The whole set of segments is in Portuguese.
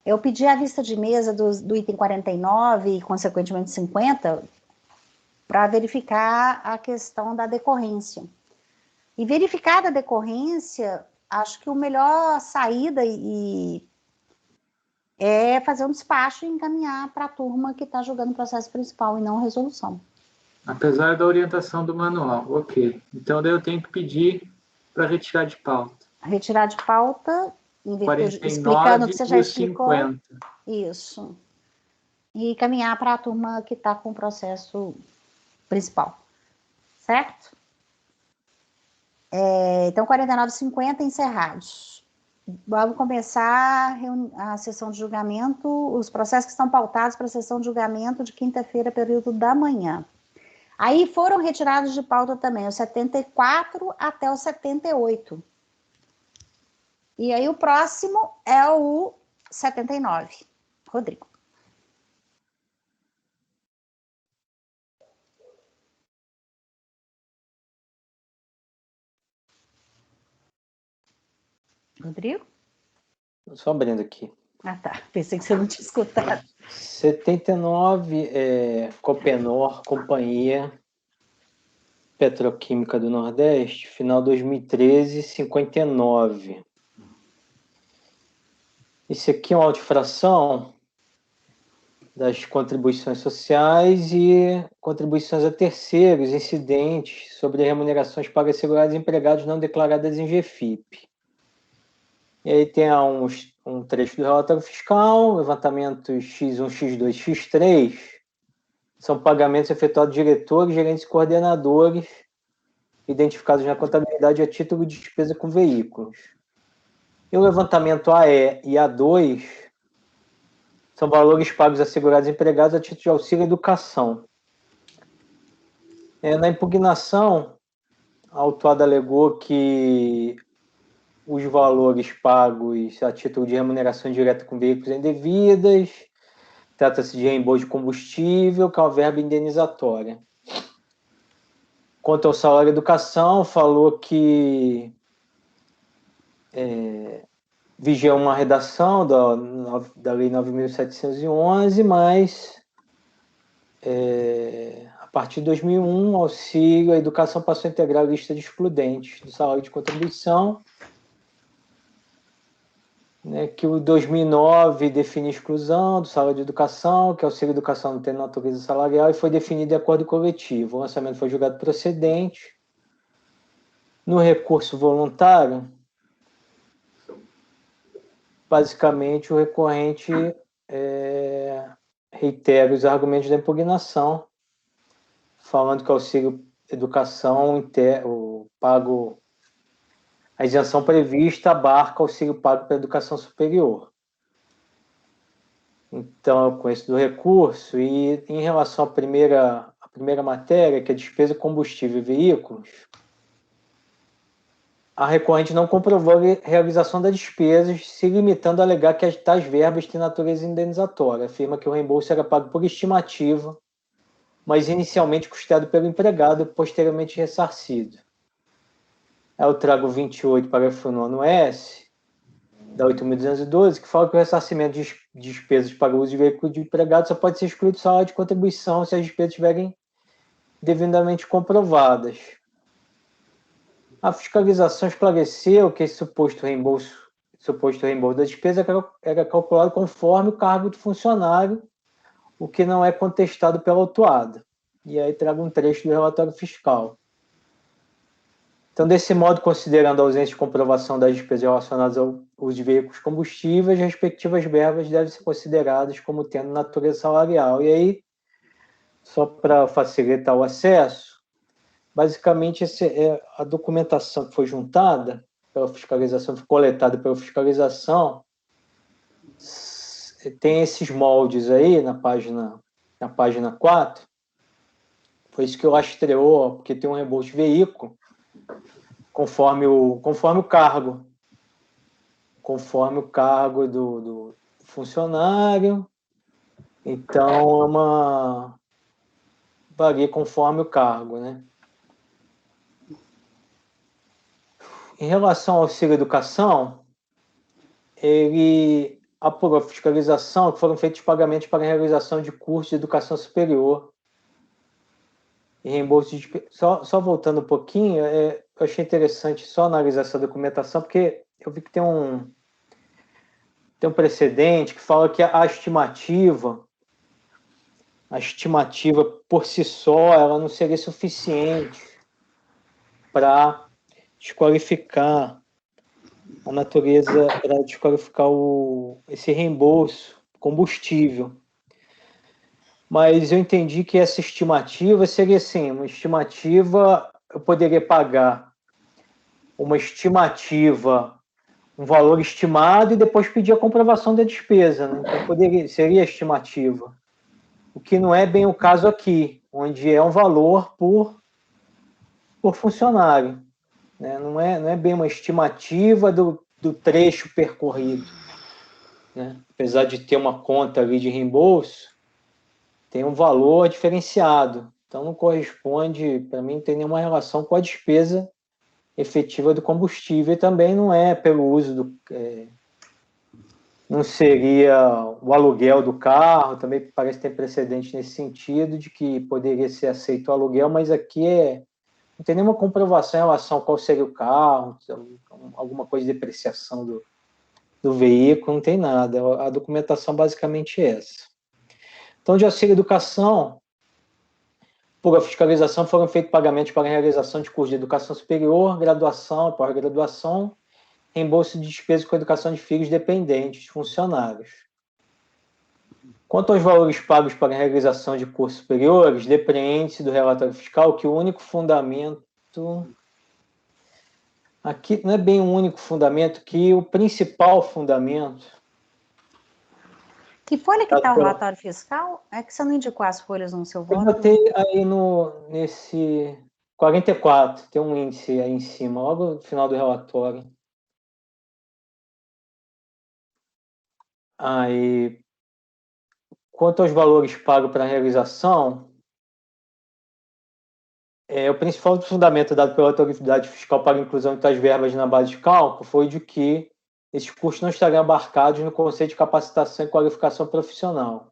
Eu pedi a vista de mesa do item 49 e, consequentemente, 50, para verificar a questão da decorrência. E verificada a decorrência, acho que a melhor saída é fazer um despacho e encaminhar para a turma que está julgando o processo principal e não resolução. Apesar da orientação do manual, ok. Então, daí eu tenho que pedir para retirar de pauta. Retirar de pauta, em virtude, 49 explicando o que você já e explicou. 50. Isso. E caminhar para a turma que está com o processo principal. Certo? Então, 49 e 50 encerrados. Vamos começar a sessão de julgamento, os processos que estão pautados para a sessão de julgamento de quinta-feira, período da manhã. Aí foram retirados de pauta também os 74 até o 78. E aí o próximo é o 79. Rodrigo. Rodrigo? Só abrindo aqui. Ah, tá. Pensei que você não tinha escutado. 79, Copenor, Companhia Petroquímica do Nordeste, final 2013, 59. Esse aqui é uma auto-infração das contribuições sociais e contribuições a terceiros, incidentes sobre remunerações pagas seguradas empregados não declaradas em GFIP. E aí tem um trecho do relatório fiscal, levantamento X1, X2, X3, são pagamentos efetuados de diretores, gerentes e coordenadores, identificados na contabilidade a título de despesa com veículos. E o levantamento AE e A2 são valores pagos a segurados empregados a título de auxílio à educação. Na impugnação, a autuada alegou que os valores pagos a título de remuneração direta com veículos indevidas, trata-se de reembolso de combustível, que é uma verba indenizatória. Quanto ao salário e educação, falou que vigia uma redação da Lei 9.711, mas a partir de 2001, o auxílio à educação passou a integrar a lista de excludentes do salário de contribuição, né, que o 2009 define exclusão do salário de educação, que o auxílio à educação não tem natureza salarial, e foi definido em acordo coletivo. O lançamento foi julgado procedente. No recurso voluntário, basicamente o recorrente reitera os argumentos da impugnação, falando que o auxílio educação o pago, a isenção prevista abarca o auxílio pago para a educação superior. Então, eu conheço do recurso, e em relação à primeira matéria, que é despesa combustível e veículos, a recorrente não comprovou a realização das despesas, se limitando a alegar que as tais verbas têm natureza indenizatória. Afirma que o reembolso era pago por estimativa, mas inicialmente custeado pelo empregado e posteriormente ressarcido. Aí eu trago o 28, parágrafo 9º-S, da 8.212, que fala que o ressarcimento de despesas para o uso de veículo de empregado só pode ser excluído do salário de contribuição se as despesas estiverem devidamente comprovadas. A fiscalização esclareceu que esse suposto reembolso da despesa era calculado conforme o cargo do funcionário, o que não é contestado pela autuada. E aí trago um trecho do relatório fiscal. Então, desse modo, considerando a ausência de comprovação das despesas relacionadas ao uso de veículos combustíveis, as respectivas verbas devem ser consideradas como tendo natureza salarial. E aí, só para facilitar o acesso, basicamente a documentação que foi juntada pela fiscalização, foi coletada pela fiscalização, tem esses moldes aí na página 4, foi isso que eu rastreou, porque tem um reembolso de veículo, conforme o cargo do funcionário. Então, varia conforme o cargo, né? Em relação ao auxílio educação, ele apurou a fiscalização que foram feitos pagamentos para a realização de cursos de educação superior e reembolso de... Só voltando um pouquinho, eu achei interessante só analisar essa documentação, porque eu vi que tem um precedente que fala que a estimativa por si só, ela não seria suficiente para desqualificar a natureza, para desqualificar esse reembolso combustível. Mas eu entendi que essa estimativa seria assim, uma estimativa, eu poderia pagar uma estimativa, um valor estimado e depois pedir a comprovação da despesa, né? Então seria estimativa. O que não é bem o caso aqui, onde é um valor por funcionário, né? Não é bem uma estimativa do trecho percorrido, né? Apesar de ter uma conta ali de reembolso, tem um valor diferenciado. Então não corresponde, para mim, não tem nenhuma relação com a despesa efetiva do combustível e também não é pelo uso do... não seria o aluguel do carro, também parece ter precedente nesse sentido, de que poderia ser aceito o aluguel, mas aqui não tem nenhuma comprovação em relação a qual seria o carro, alguma coisa de depreciação do veículo, não tem nada. A documentação basicamente é essa. Então, de auxílio educação, por a fiscalização, foram feitos pagamentos para a realização de cursos de educação superior, graduação, pós-graduação, reembolso de despesas com educação de filhos dependentes, funcionários. Quanto aos valores pagos para a realização de cursos superiores, depreende-se do relatório fiscal que o único fundamento... Aqui não é bem um único fundamento, que o principal fundamento... Que folha que está o relatório fiscal? É que você não indicou as folhas no seu voto? Eu botei aí nesse 44, tem um índice aí em cima, logo no final do relatório. Aí, quanto aos valores pagos para a realização, o principal fundamento dado pela autoridade fiscal para a inclusão de tais verbas na base de cálculo foi de que esses custos não estariam abarcados no conceito de capacitação e qualificação profissional.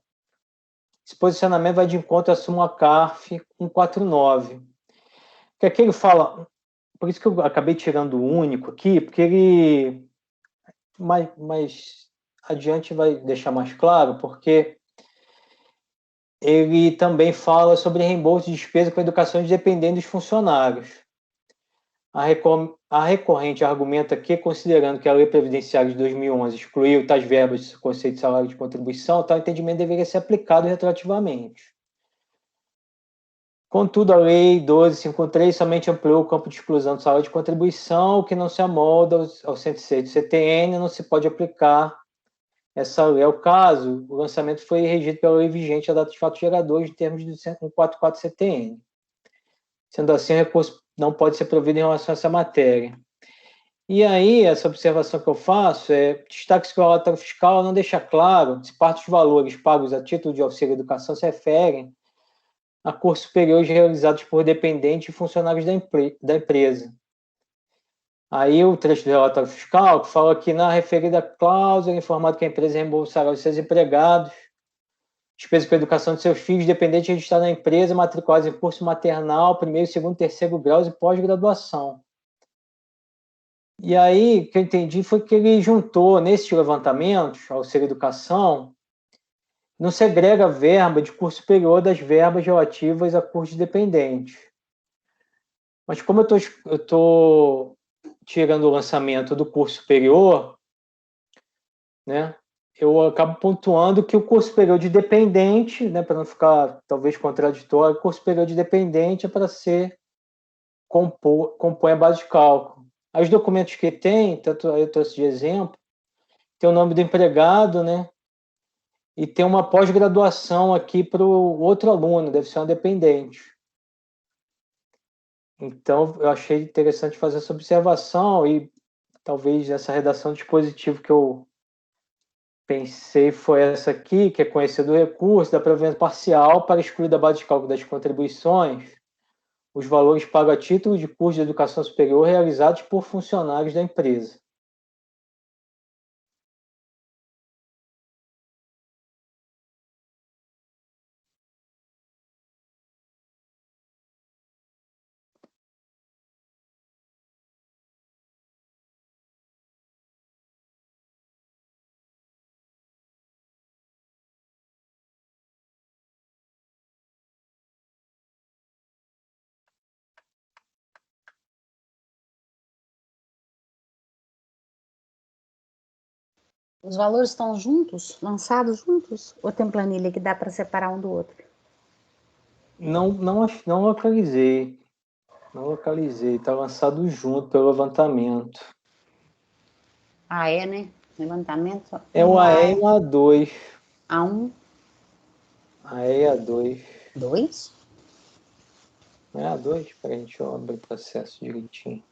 Esse posicionamento vai de encontro à súmula CARF 149. Que aqui ele fala, por isso que eu acabei tirando o único aqui, porque ele mais adiante vai deixar mais claro, porque ele também fala sobre reembolso de despesa com educação de dependentes dos funcionários. A recorrente argumenta que, considerando que a Lei Previdenciária de 2011 excluiu tais verbas do conceito de salário de contribuição, tal entendimento deveria ser aplicado retroativamente. Contudo, a Lei 1253 somente ampliou o campo de exclusão do salário de contribuição, o que não se amolda ao 106 do CTN, não se pode aplicar essa lei. É o caso, o lançamento foi regido pela lei vigente a data de fato gerador, em termos do 144 CTN. Sendo assim, o recurso não pode ser provido em relação a essa matéria. E aí, essa observação que eu faço destaque-se que o relatório fiscal não deixa claro se parte dos valores pagos a título de auxílio à educação se referem a cursos superiores realizados por dependentes e funcionários da empresa. Aí o trecho do relatório fiscal que fala que na referida cláusula é informado que a empresa reembolsará os seus empregados despesas com a educação de seus filhos dependentes registrados na empresa, matriculados em curso maternal, primeiro, segundo, terceiro graus e pós-graduação. E aí, o que eu entendi foi que ele juntou, nesses levantamentos, auxílio educação, não segrega a verba de curso superior das verbas relativas a cursos dependentes. Mas como eu estou tirando o lançamento do curso superior, né, eu acabo pontuando que o curso superior de dependente, né, para não ficar talvez contraditório, o curso superior de dependente é para compõe a base de cálculo. Os documentos que tem, tanto eu trouxe de exemplo, tem o nome do empregado, né, e tem uma pós-graduação aqui para o outro aluno, deve ser um dependente. Então, eu achei interessante fazer essa observação e talvez essa redação do dispositivo que eu pensei foi essa aqui, que é conhecer do recurso da provimento parcial para excluir da base de cálculo das contribuições os valores pagos a título de curso de educação superior realizados por funcionários da empresa. Os valores estão juntos, lançados juntos? Ou tem planilha que dá para separar um do outro? Não localizei. Não localizei. Está lançado junto pelo levantamento. Né? Levantamento. É o AE e o A2. A1. AE e A2. 2? Não é A2? Espera, deixa eu abrir o processo direitinho.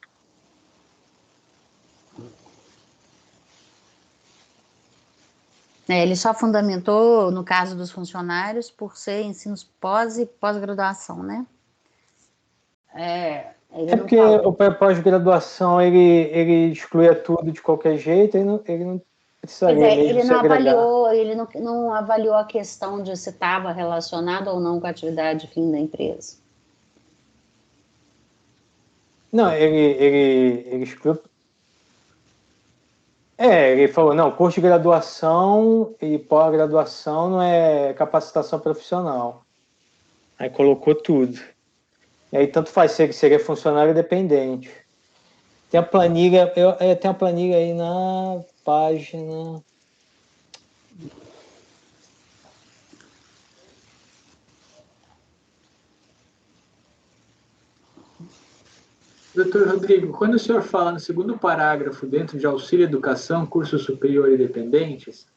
Ele só fundamentou, no caso dos funcionários, por ser ensinos pós e pós-graduação, né? É porque o pós-graduação ele excluía tudo de qualquer jeito, ele não precisaria mesmo se agregar. Ele não avaliou a questão de se estava relacionado ou não com a atividade fim da empresa. Não, ele excluiu. Ele falou, não, curso de graduação e pós-graduação não é capacitação profissional. Aí colocou tudo. E aí tanto faz ser que seria funcionário dependente. Tem a planilha, tem a planilha aí na página. Doutor Rodrigo, quando o senhor fala no segundo parágrafo, dentro de auxílio educação, curso superior e dependentes,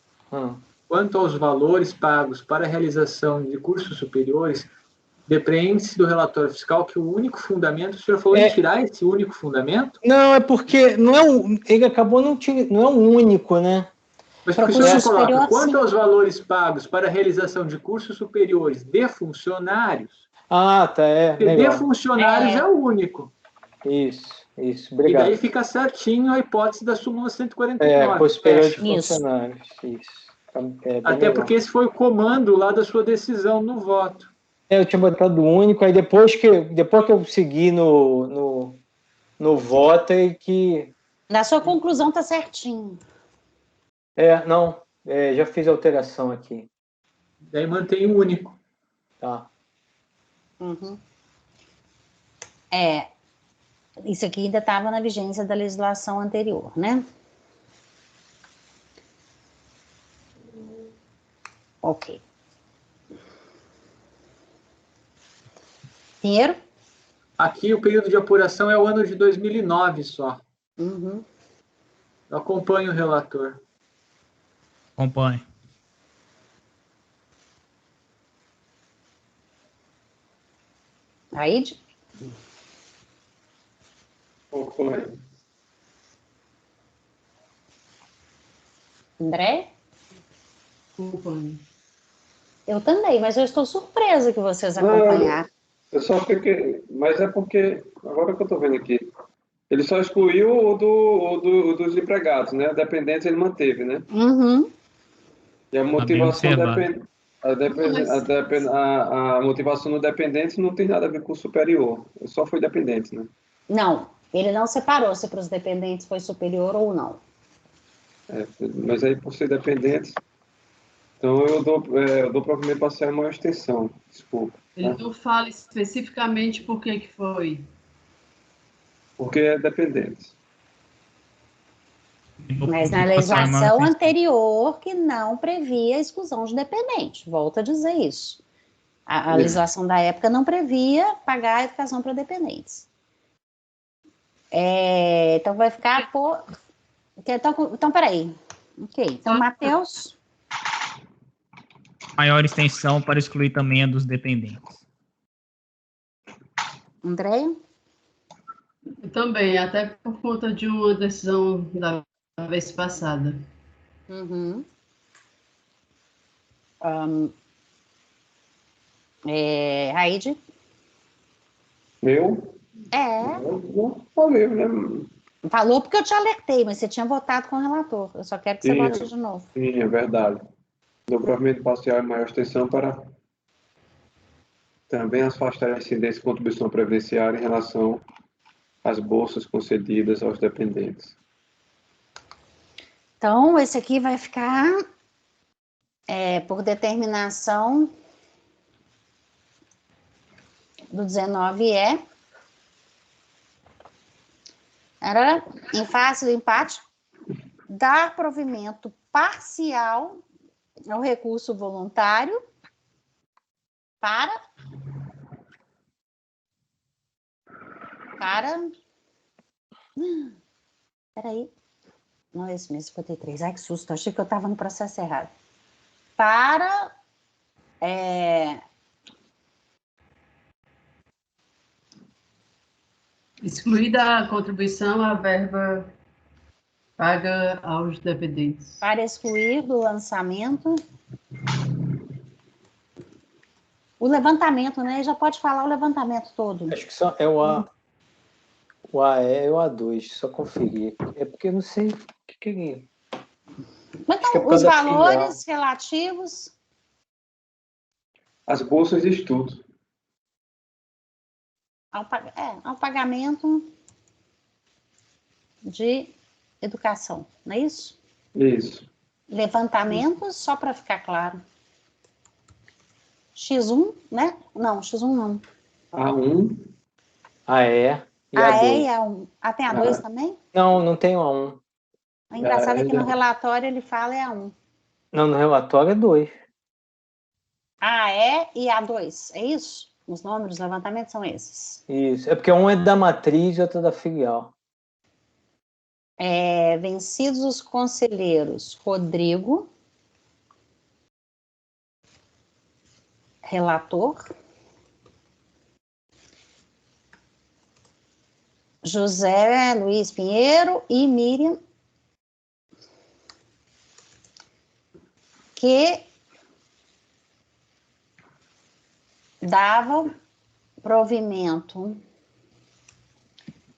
quanto aos valores pagos para a realização de cursos superiores, depende-se do relatório fiscal que o único fundamento, o senhor falou em tirar esse único fundamento? Não, é porque ele acabou não é um único, né? Mas por que o senhor coloca, quanto aos valores pagos para a realização de cursos superiores de funcionários? Ah, tá, Porque de funcionários é o único. Isso, obrigado. E daí fica certinho a hipótese da súmula 149. Curso superior de funcionários, isso. Até melhor. Porque esse foi o comando lá da sua decisão no voto. Eu tinha botado único, aí depois que eu segui no voto é que... Na sua conclusão tá certinho. Já fiz a alteração aqui. Daí mantém o único. Tá. Uhum. Isso aqui ainda estava na vigência da legislação anterior, né? Ok. Pinheiro? Aqui o período de apuração é o ano de 2009 só. Uhum. Eu acompanho o relator. Acompanho. Aide? Acompanho. André? Acompanho. Eu também, mas eu estou surpresa que vocês acompanharam. Eu só fiquei... Mas é porque... Agora que eu estou vendo aqui. Ele só excluiu o dos empregados, né? Dependentes ele manteve, né? Uhum. E a motivação a motivação no dependente não tem nada a ver com o superior. Só foi dependente, né? Não, ele não separou se para os dependentes foi superior ou não. Mas aí, por ser dependente, então eu dou provimento parcial em maior extensão. Desculpa. Ele não fala especificamente por que foi. Porque é dependente. Mas na legislação anterior que não previa a exclusão de dependente. Volto a dizer isso. A legislação da época não previa pagar a educação para dependentes. Então vai ficar por... Então, peraí. Ok, então, Matheus... Maior extensão para excluir também a dos dependentes. Andréia? Eu também, até por conta de uma decisão da vez passada. Uhum. Raide? Eu? Não falei, né? Falou porque eu te alertei, mas você tinha votado com o relator. Eu só quero que você vote de novo. Sim, é verdade. Do provimento parcial em maior extensão para também afastar a incidência de contribuição previdenciária em relação às bolsas concedidas aos dependentes. Então, esse aqui vai ficar por determinação do 19E. Era em face do empate, dar provimento parcial ao recurso voluntário para peraí, não é esse mesmo, 53, ai que susto, achei que eu estava no processo errado, para Excluir da contribuição a verba paga aos dependentes. Para excluir do lançamento o levantamento, né? Já pode falar o levantamento todo. Acho que só é o AE e o A2, só conferir. É porque eu não sei o que ele... Então, os valores relativos... As bolsas de estudo. Ao pagamento de educação, não é isso? Isso. Levantamentos, só para ficar claro. X1, né? Não, X1 não. A1. AE e A A2. E e A1. Ah, tem A2 também? Não tem o A1. O engraçado é que no relatório ele fala A1. Não, no relatório é 2. AE e A2, é isso? Os nomes dos levantamentos são esses. Isso. É porque um é da matriz e outro é da filial. Vencidos os conselheiros Rodrigo, relator, José Luiz Pinheiro e Miriam, que davam provimento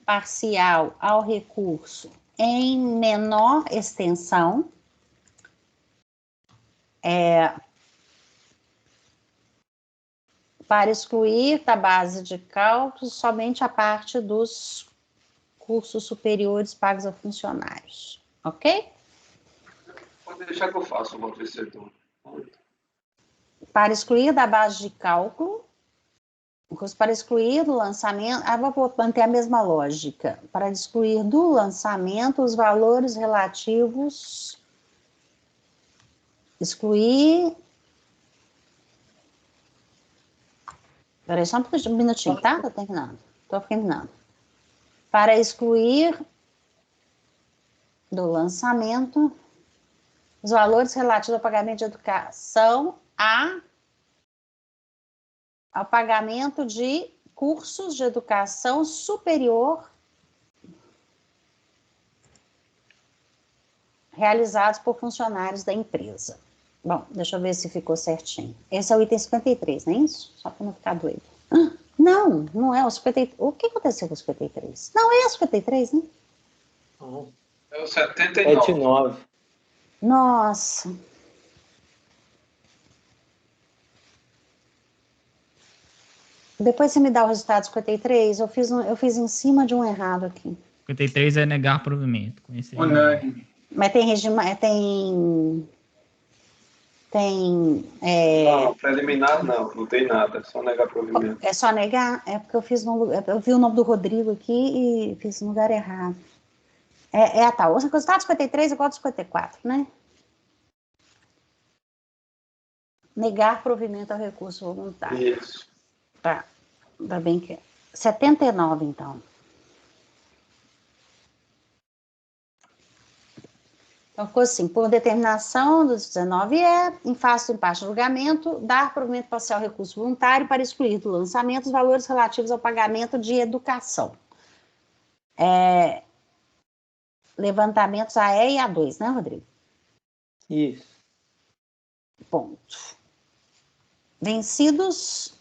parcial ao recurso em menor extensão, para excluir da base de cálculo somente a parte dos cursos superiores pagos a funcionários. Ok? Pode deixar que eu faço o outro setor. Para excluir da base de cálculo, para excluir do lançamento, vou manter a mesma lógica, para excluir do lançamento os valores relativos, excluir, peraí, só um minutinho, tá? Estou terminando. Para excluir do lançamento os valores relativos ao pagamento de educação ao pagamento de cursos de educação superior realizados por funcionários da empresa. Bom, deixa eu ver se ficou certinho. Esse é o item 53, não é isso? Só para não ficar doido. Não é o 53. O que aconteceu com o 53? Não é o 53, né? É o 79. É de 9. Nossa. Depois você me dá o resultado 53, eu fiz em cima de um errado aqui. 53 é negar provimento. Mas tem regime, Não, preliminar não tem nada, só negar provimento. É só negar? É porque eu vi o nome do Rodrigo aqui e fiz no lugar errado. É a tal. O resultado 53 é igual ao 54, né? Negar provimento ao recurso voluntário. Isso. Tá bem que 79, então. Então, ficou assim, por determinação dos 19 em face do empate de julgamento, dar provimento parcial ao recurso voluntário para excluir do lançamento os valores relativos ao pagamento de educação. Levantamentos AE e A2, né, Rodrigo? Isso. Ponto. Vencidos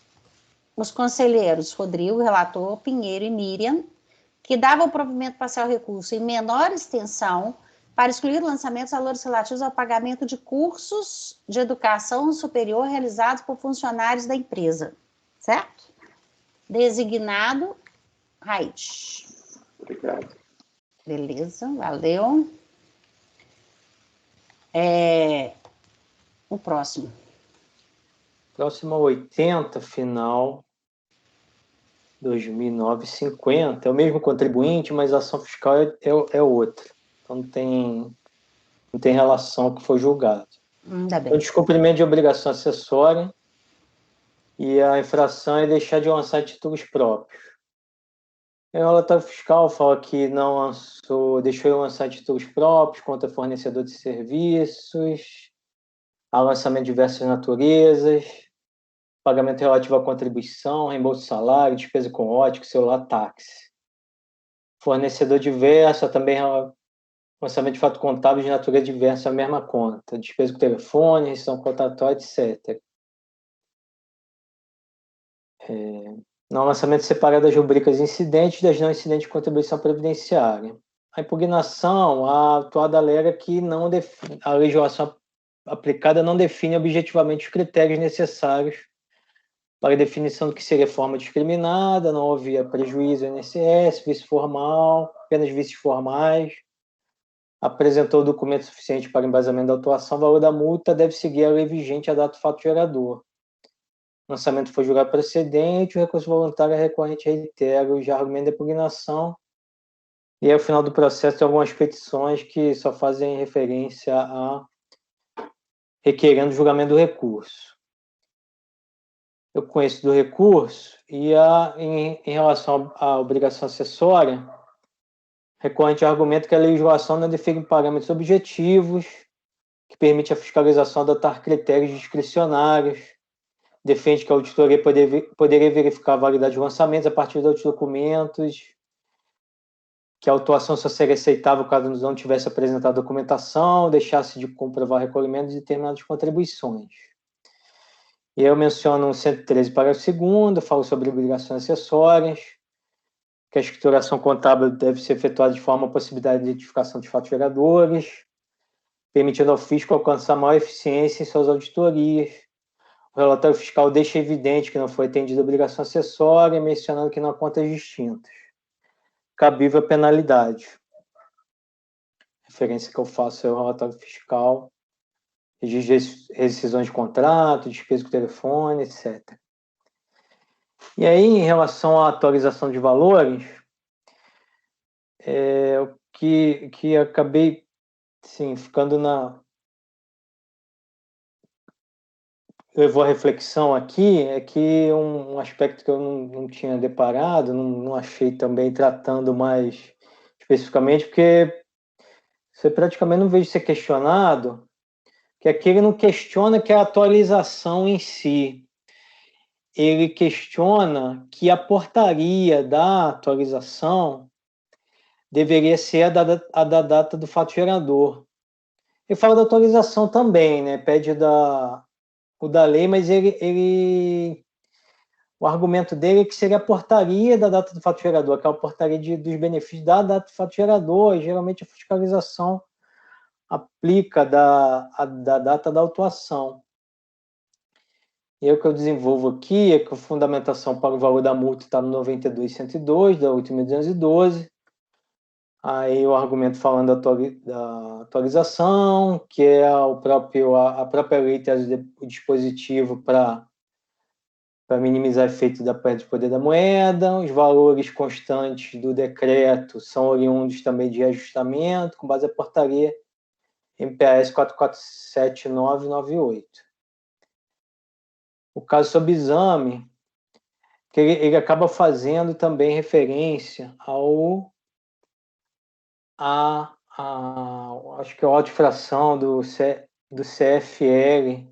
os conselheiros Rodrigo, relator, Pinheiro e Miriam, que davam o provimento parcial ao recurso em menor extensão para excluir do lançamento os valores relativos ao pagamento de cursos de educação superior realizados por funcionários da empresa. Certo? Designado Raiz. Obrigado. Beleza, valeu. O próximo. Próximo a 80, final 2009-50. É o mesmo contribuinte, mas a ação fiscal é outra. Então tem não tem relação com o que foi julgado. Ainda bem. O descumprimento de obrigação acessória e a infração é deixar de lançar títulos próprios. O relatório fiscal fala que não lançou, deixou de lançar títulos próprios contra fornecedor de serviços, a lançamento de diversas naturezas, pagamento relativo à contribuição, reembolso de salário, despesa com ótica, celular, táxi. Fornecedor diverso, também lançamento de fato contábil de natureza diversa, a mesma conta, despesa com telefone, rescisão contratual, etc. Não lançamento separado das rubricas incidentes das não incidentes de contribuição previdenciária. A impugnação, a atuada alega que a legislação aplicada não define objetivamente os critérios necessários para a definição do que seria forma discriminada, não havia prejuízo ao INSS, vício formal, apenas vícios formais, apresentou o documento suficiente para embasamento da autuação, o valor da multa deve seguir a lei vigente à data do fato gerador. O lançamento foi julgado precedente, o recurso voluntário é recorrente, reitero, já argumento de impugnação, e ao final do processo tem algumas petições que só fazem referência a requerendo o julgamento do recurso. Eu conheço do recurso e em relação à obrigação acessória, recorrente ao argumento que a legislação não define parâmetros objetivos, que permite a fiscalização adotar critérios discricionários, defende que a auditoria poderia verificar a validade dos lançamentos a partir de outros documentos, que a autuação só seria aceitável caso não tivesse apresentado documentação, deixasse de comprovar o recolhimento de determinadas contribuições. E eu menciono o 113, parágrafo 2º, falo sobre obrigações acessórias, que a escrituração contábil deve ser efetuada de forma a possibilidade de identificação de fatos geradores, permitindo ao fisco alcançar maior eficiência em suas auditorias. O relatório fiscal deixa evidente que não foi atendida a obrigação acessória, mencionando que não há contas distintas. Cabível a penalidade. A referência que eu faço é o relatório fiscal, registro de rescisões de contrato, despesa com telefone, etc. E aí, em relação à atualização de valores, o que acabei sim, ficando levou a reflexão aqui é que um aspecto que eu não tinha deparado, não achei também tratando mais especificamente, porque você praticamente não vejo ser questionado, que aqui ele não questiona que a atualização em si, ele questiona que a portaria da atualização deveria ser a da data do fato gerador. Ele fala da atualização também, né? Pede o da lei, mas o argumento dele é que seria a portaria da data do fato gerador, aquela portaria dos benefícios da data do fato gerador, e geralmente a fiscalização aplica da data da autuação. E o que eu desenvolvo aqui é que a fundamentação para o valor da multa está no 92.102, da 8.212. Aí o argumento falando da atualização, que é a própria lei traz o dispositivo para minimizar o efeito da perda de poder da moeda. Os valores constantes do decreto são oriundos também de reajustamento, com base na portaria MPAS 447998. O caso sob exame, que ele acaba fazendo também referência acho que a autofração do CFL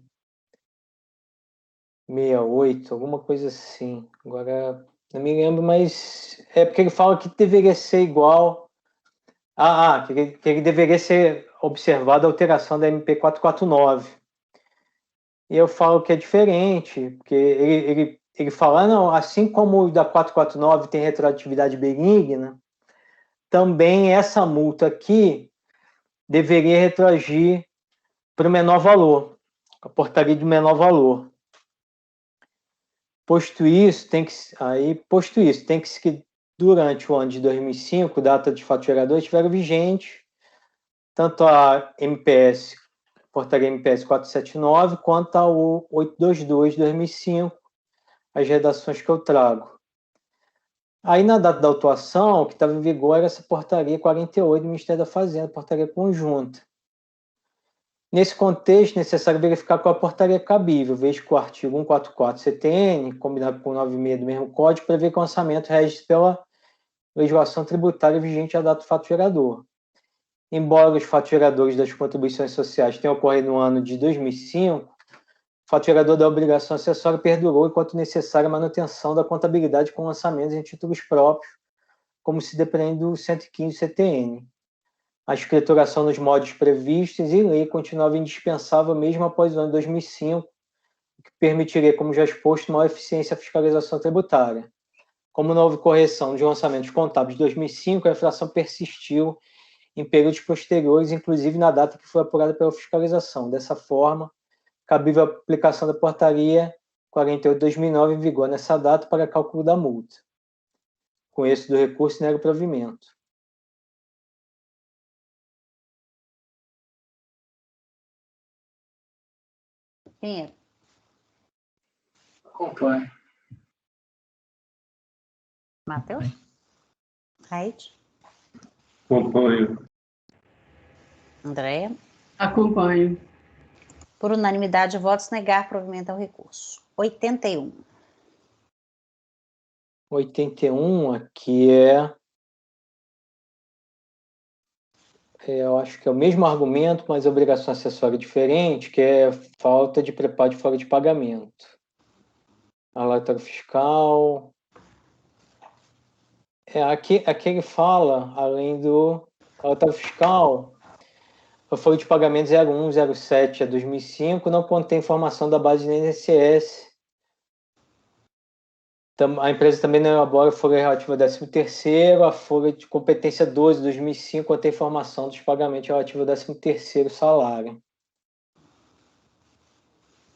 68, alguma coisa assim. Agora, não me lembro, mas é porque ele fala que deveria ser igual... que ele deveria ser observada a alteração da MP 449. E eu falo que é diferente, porque ele fala, não, assim como o da 449 tem retroatividade benigna, também essa multa aqui deveria retroagir para o menor valor, a portaria de menor valor. Posto isso, tem que que durante o ano de 2005, data de fato gerador, estiver vigente tanto a MPS, portaria MPS 479, quanto a 822 de 2005, as redações que eu trago. Aí, na data da autuação, o que estava em vigor era essa portaria 48 do Ministério da Fazenda, portaria conjunta. Nesse contexto, é necessário verificar qual a portaria cabível, veja que o artigo 144 CTN, combinado com o 96 do mesmo Código, prevê que o orçamento rege pela legislação tributária vigente à data do fato gerador. Embora os fatos geradores das contribuições sociais tenham ocorrido no ano de 2005, o fato gerador da obrigação acessória perdurou enquanto necessária a manutenção da contabilidade com lançamentos em títulos próprios, como se depreende do 115 CTN. A escrituração nos modos previstos e lei continuava indispensável mesmo após o ano de 2005, o que permitiria, como já exposto, maior eficiência à fiscalização tributária. Como não houve correção de lançamentos contábeis de 2005, a infração persistiu em períodos posteriores, inclusive na data que foi apurada pela fiscalização. Dessa forma, cabível a aplicação da portaria 48/2009 em vigor nessa data para cálculo da multa. Com esse do recurso, nego o provimento. Pinheiro. Acompanho. Matheus? Raide? Acompanho. Andréia? Acompanho. Por unanimidade de votos, negar provimento ao recurso. 81. 81 aqui eu acho que é o mesmo argumento, mas obrigação acessória diferente, que é falta de preparo de folga de pagamento. Relatório fiscal. Aqui ele fala, além do relatório fiscal, a folha de pagamento 0107 a 2005 não contém informação da base do INSS. A empresa também não elabora a folha relativa ao 13º, a folha de competência 12 de 2005 contém informação dos pagamentos relativos ao 13º salário.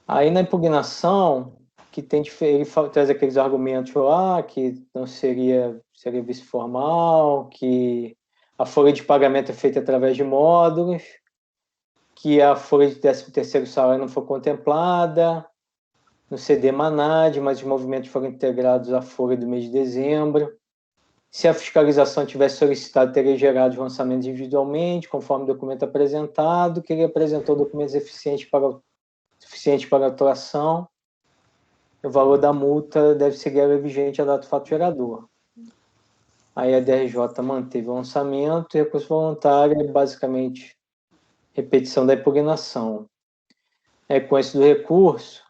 Aí na impugnação, que ele traz aqueles argumentos lá, que não seria serviço formal, que a folha de pagamento é feita através de módulos, que a folha de 13º salário não foi contemplada no CD Manad, mas os movimentos foram integrados à folha do mês de dezembro. Se a fiscalização tivesse solicitado, teria gerado os lançamentos individualmente, conforme o documento apresentado, que ele apresentou documentos suficientes para a atuação. O valor da multa deve seguir a lei vigente à data do fato gerador. Aí a DRJ manteve o lançamento e recurso voluntário é basicamente repetição da impugnação. Com esse do recurso,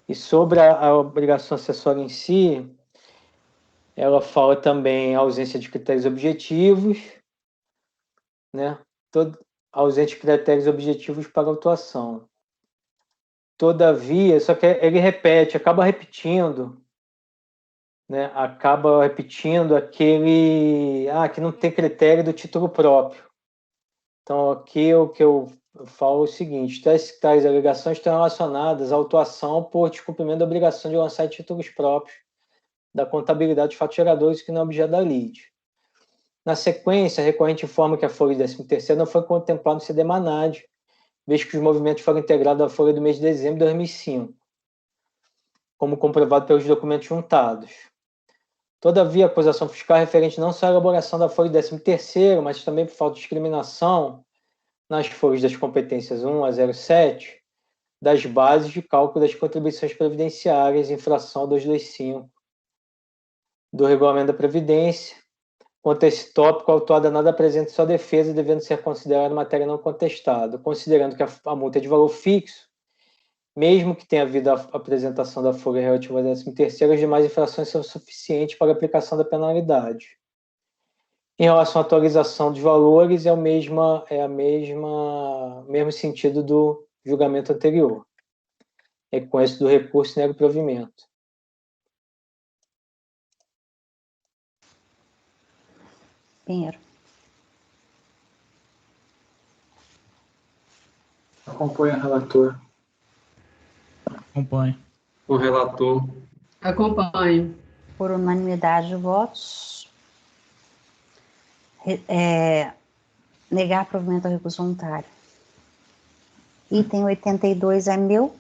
e sobre a obrigação acessória em si, ela fala também a ausência de critérios objetivos, né? Ausência de critérios objetivos para a autuação. Todavia, só que ele acaba repetindo, né? Acaba repetindo aquele que não tem critério do título próprio. Então, aqui o que eu falo é o seguinte: tais alegações estão relacionadas à autuação por descumprimento da obrigação de lançar títulos próprios da contabilidade de fatos geradores que não é objeto da lide. Na sequência, a recorrente informa que a folha de 13º não foi contemplada no CD Manad, visto que os movimentos foram integrados à folha do mês de dezembro de 2005, como comprovado pelos documentos juntados. Todavia, a acusação fiscal é referente não só à elaboração da folha de 13º, mas também por falta de discriminação nas folhas das competências 1 a 07, das bases de cálculo das contribuições previdenciárias, infração 225 do Regulamento da Previdência. Quanto a esse tópico, a autuada nada apresenta sua defesa, devendo ser considerada matéria não contestada, considerando que a multa é de valor fixo, mesmo que tenha havido a apresentação da folha relativa ao 13º, as demais infrações são suficientes para a aplicação da penalidade. Em relação à atualização dos valores, é o mesmo sentido do julgamento anterior. Com esse do recurso, nego o provimento. Pinheiro. Acompanho o relator. Acompanho. O relator. Acompanho. Por unanimidade de votos, negar provimento ao recurso voluntário. Item 82 é meu.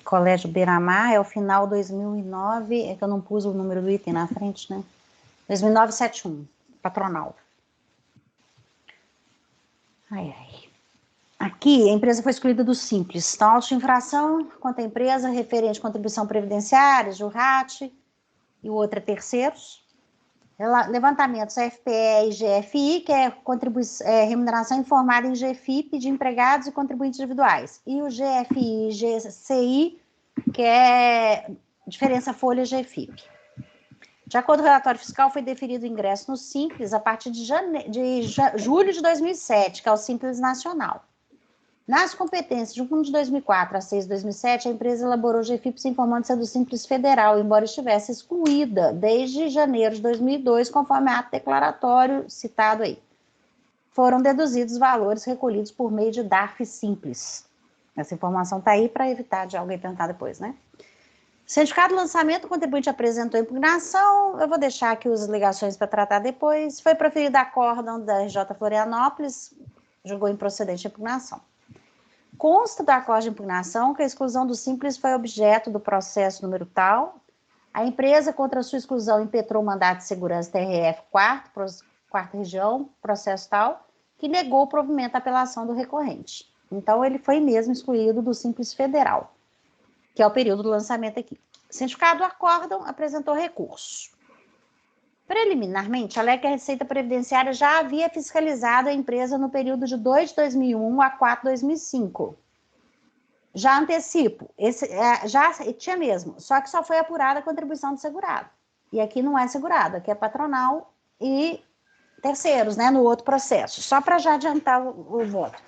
Colégio Beira-Mar, é o final 2009, é que eu não pus o número do item na frente, né? 2009-71, patronal. Ai. Aqui, a empresa foi excluída do Simples. Então, auto de infração contra a empresa, referente à contribuição previdenciária, JURAT, e o outro é terceiros. Levantamentos FPE e GFI, que é remuneração informada em GFIP de empregados e contribuintes individuais. E o GFI e GCI, que é diferença folha GFIP. De acordo com o relatório fiscal, foi deferido o ingresso no Simples a partir de julho de 2007, que é o Simples Nacional. Nas competências de 1 de 2004 a 6 de 2007, a empresa elaborou GFIPs informando ser do Simples Federal, embora estivesse excluída desde janeiro de 2002, conforme ato declaratório citado aí. Foram deduzidos valores recolhidos por meio de DARF Simples. Essa informação está aí para evitar de alguém perguntar depois, né? Certificado de lançamento, o contribuinte apresentou impugnação. Eu vou deixar aqui as alegações para tratar depois. Foi proferido acórdão da RJ Florianópolis, julgou improcedente a impugnação. Consta do acordo de impugnação que a exclusão do Simples foi objeto do processo número tal. A empresa, contra a sua exclusão, impetrou o mandato de segurança TRF 4ª região, processo tal, que negou o provimento à apelação do recorrente. Então, ele foi mesmo excluído do Simples Federal, que é o período do lançamento aqui. O certificado do acórdão apresentou recurso. Preliminarmente, alega que a Receita Previdenciária já havia fiscalizado a empresa no período de 2 de 2001 a 4 de 2005. Já antecipo, já tinha mesmo, só que só foi apurada a contribuição do segurado. E aqui não é segurado, aqui é patronal e terceiros, né, no outro processo, só para já adiantar o voto.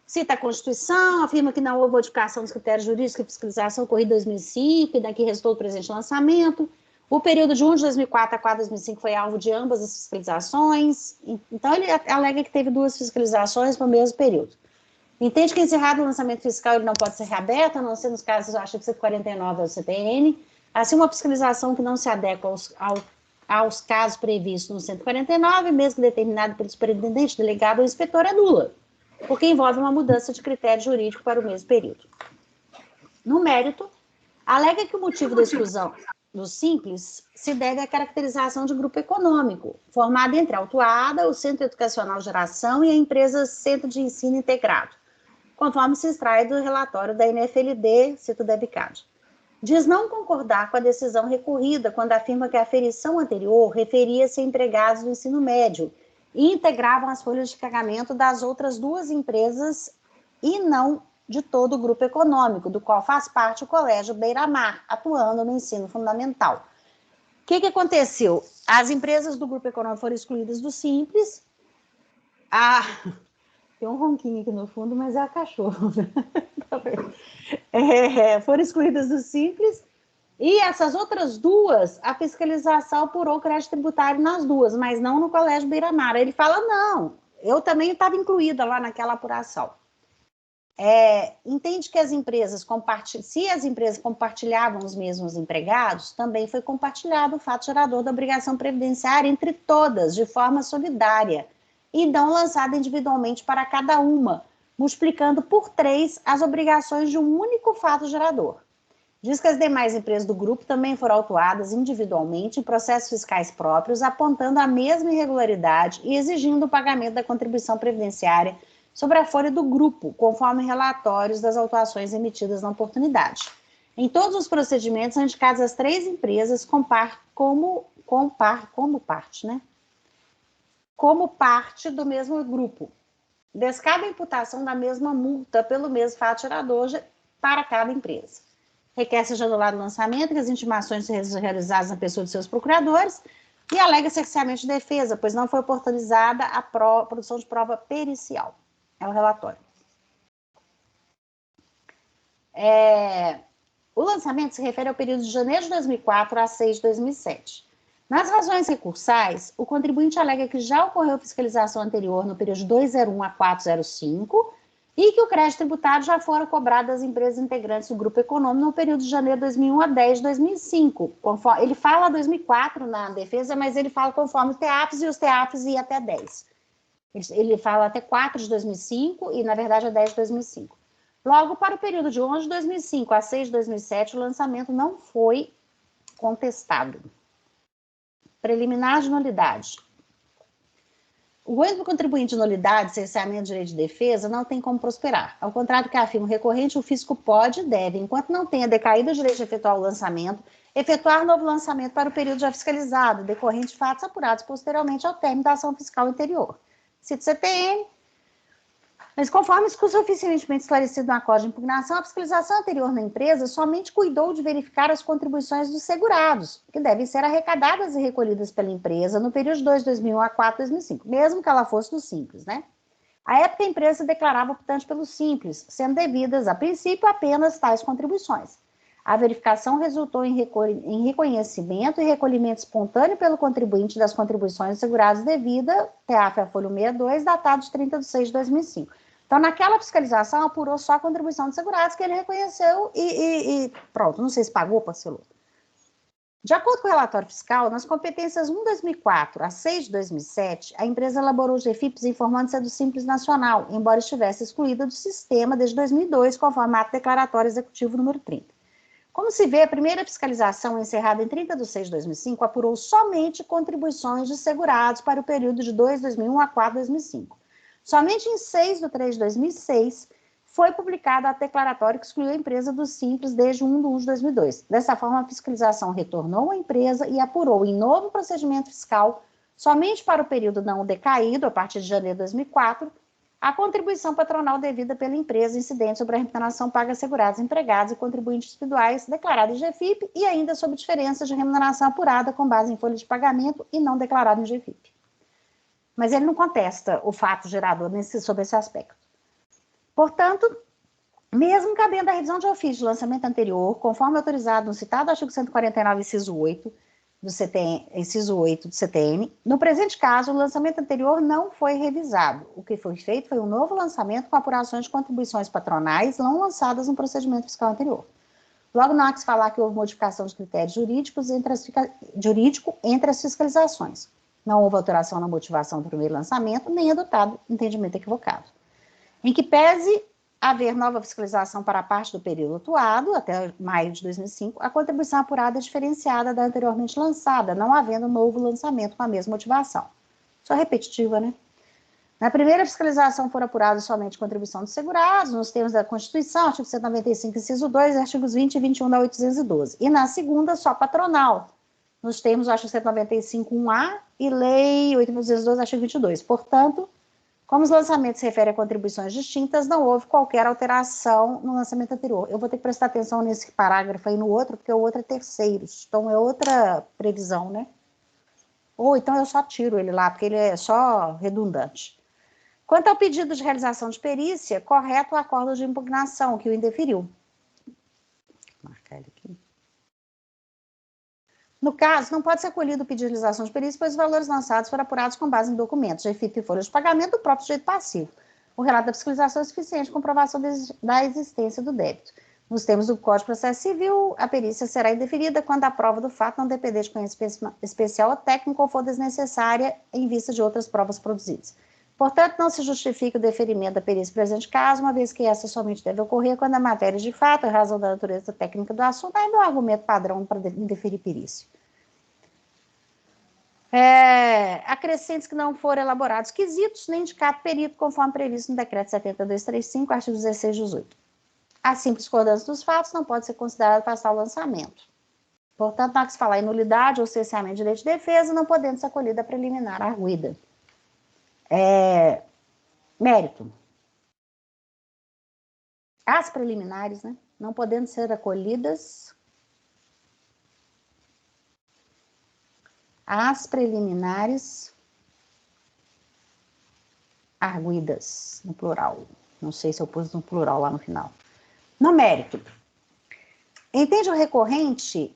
Cita a Constituição, afirma que não houve modificação dos critérios jurídicos e fiscalização ocorrida em 2005, e daqui resultou o presente lançamento. O período de 1 de 2004 a 4 de 2005 foi alvo de ambas as fiscalizações. Então, ele alega que teve 2 fiscalizações no mesmo período. Entende que encerrado o lançamento fiscal ele não pode ser reaberto, a não ser nos casos do artigo 149 do CTN. Assim, uma fiscalização que não se adequa aos casos previstos no 149, mesmo que determinado pelo superintendente, delegado ou inspetor, é nula, porque envolve uma mudança de critério jurídico para o mesmo período. No mérito, alega que o motivo da exclusão do Simples se deve à caracterização de grupo econômico, formado entre a Autuada, o Centro Educacional Geração e a empresa Centro de Ensino Integrado, conforme se extrai do relatório da NFLD, cito Debicad. Diz não concordar com a decisão recorrida quando afirma que a aferição anterior referia-se a empregados do ensino médio e integravam as folhas de pagamento das outras 2 empresas e não de todo o grupo econômico, do qual faz parte o Colégio Beira-Mar, atuando no ensino fundamental. O que aconteceu? As empresas do grupo econômico foram excluídas do Simples. Tem um ronquinho aqui no fundo, mas é a cachorro. Foram excluídas do Simples. E essas outras 2, a fiscalização apurou crédito tributário nas 2, mas não no Colégio Beira-Mar. Ele fala, não, eu também estava incluída lá naquela apuração. Entende que as empresas se as empresas compartilhavam os mesmos empregados, também foi compartilhado o fato gerador da obrigação previdenciária entre todas, de forma solidária, e não lançada individualmente para cada uma, multiplicando por 3 as obrigações de um único fato gerador. Diz que as demais empresas do grupo também foram autuadas individualmente em processos fiscais próprios, apontando a mesma irregularidade e exigindo o pagamento da contribuição previdenciária sobre a folha do grupo, conforme relatórios das autuações emitidas na oportunidade. Em todos os procedimentos são indicadas as 3 empresas como parte do mesmo grupo. Descabe a imputação da mesma multa pelo mesmo fato gerador para cada empresa. Requer seja anulado o lançamento, que as intimações sejam realizadas na pessoa de seus procuradores, e alega cerceamento de defesa, pois não foi oportunizada a produção de prova pericial. É o relatório. O lançamento se refere ao período de janeiro de 2004 a 6 de 2007. Nas razões recursais, o contribuinte alega que já ocorreu fiscalização anterior no período de 201 a 405 e que o crédito tributário já fora cobrado das empresas integrantes do grupo econômico no período de janeiro de 2001 a 10 de 2005. Ele fala 2004 na defesa, mas ele fala conforme os TEAFs, e os TEAFs ia até 10. Ele fala até 4 de 2005 e, na verdade, é 10 de 2005. Logo, para o período de 11 de 2005 a 6 de 2007, o lançamento não foi contestado. Preliminar de nulidade. O ônibus contribuinte de nulidade, cerceamento de direito de defesa, não tem como prosperar. Ao contrário do que afirma o recorrente, o fisco pode e deve, enquanto não tenha decaído o direito de efetuar o lançamento, efetuar novo lançamento para o período já fiscalizado, decorrente de fatos apurados posteriormente ao término da ação fiscal anterior. Cito CTN. Mas conforme isso suficientemente esclarecido no acordo de impugnação, a fiscalização anterior na empresa somente cuidou de verificar as contribuições dos segurados, que devem ser arrecadadas e recolhidas pela empresa no período de 2001 a 4 de 2005, mesmo que ela fosse do Simples, né? À época, a empresa se declarava optante pelo Simples, sendo devidas, a princípio, apenas tais contribuições. A verificação resultou em reconhecimento e recolhimento espontâneo pelo contribuinte das contribuições dos segurados devida, TEAF a folha 62, datado de 30 de 6 de 2005. Então, naquela fiscalização, apurou só a contribuição dos segurados, que ele reconheceu e pronto, não sei se pagou, parcelou. De acordo com o relatório fiscal, nas competências 1 de 2004 a 6 de 2007, a empresa elaborou os GFIPs informando ser do Simples Nacional, embora estivesse excluída do sistema desde 2002, conforme ato declaratório executivo número 30. Como se vê, a primeira fiscalização, encerrada em 30 de 6 de 2005, apurou somente contribuições de segurados para o período de 2 de 2001 a 4 de 2005. Somente em 6 de 3 de 2006 foi publicado a declaratório que excluiu a empresa do Simples desde 1 de 1 de 2002. Dessa forma, a fiscalização retornou à empresa e apurou em novo procedimento fiscal, somente para o período não decaído, a partir de janeiro de 2004, a contribuição patronal devida pela empresa incidente sobre a remuneração paga a segurados, empregados e contribuintes individuais declarada em GFIP e ainda sobre diferenças de remuneração apurada com base em folha de pagamento e não declarada em GFIP. Mas ele não contesta o fato gerador sobre esse aspecto. Portanto, mesmo cabendo a revisão de ofício de lançamento anterior, conforme autorizado no citado artigo 149, inciso 8 do CTN, no presente caso, o lançamento anterior não foi revisado. O que foi feito foi um novo lançamento com apurações de contribuições patronais não lançadas no procedimento fiscal anterior. Logo, não há que se falar que houve modificação de critérios jurídicos entre as fiscalizações. Não houve alteração na motivação do primeiro lançamento, nem adotado entendimento equivocado. Em que pese haver nova fiscalização para a parte do período atuado, até maio de 2005, a contribuição apurada é diferenciada da anteriormente lançada, não havendo novo lançamento com a mesma motivação. Só repetitiva, né? Na primeira fiscalização foram apuradas somente contribuição dos segurados, nos termos da Constituição, artigo 195, inciso 2, artigos 20 e 21 da 812. E na segunda, só patronal, nos termos do artigo 195, 1A e Lei 8.212, artigo 22. Portanto, como os lançamentos se referem a contribuições distintas, não houve qualquer alteração no lançamento anterior. Eu vou ter que prestar atenção nesse parágrafo aí no outro, porque o outro é terceiros, então é outra previsão, né? Ou então eu só tiro ele lá, porque ele é só redundante. Quanto ao pedido de realização de perícia, correto o acordo de impugnação, que o indeferiu. Vou marcar ele aqui. No caso, não pode ser acolhido o pedido de realização de perícia, pois os valores lançados foram apurados com base em documentos, GFIP e folhas de pagamento do próprio sujeito passivo. O relato da fiscalização é suficiente de comprovação da existência do débito. Nos termos do Código de Processo Civil, a perícia será indeferida quando a prova do fato não depender de conhecimento especial ou técnico ou for desnecessária em vista de outras provas produzidas. Portanto, não se justifica o deferimento da perícia no presente caso, uma vez que essa somente deve ocorrer quando a matéria de fato, em razão da natureza técnica do assunto, ainda é um argumento padrão para indeferir perícia. Acrescentes que não foram elaborados quesitos, nem indicado perito, conforme previsto no decreto 7235, artigo 16 e 18. A simples discordância dos fatos não pode ser considerada passar o lançamento. Portanto, não há que se falar em nulidade ou cerceamento de direito de defesa, não podendo ser acolhida a preliminar arguida. Mérito. As preliminares, né, não podendo ser acolhidas, as preliminares arguidas, no plural. Não sei se eu pus no plural lá no final. No mérito. Entende o recorrente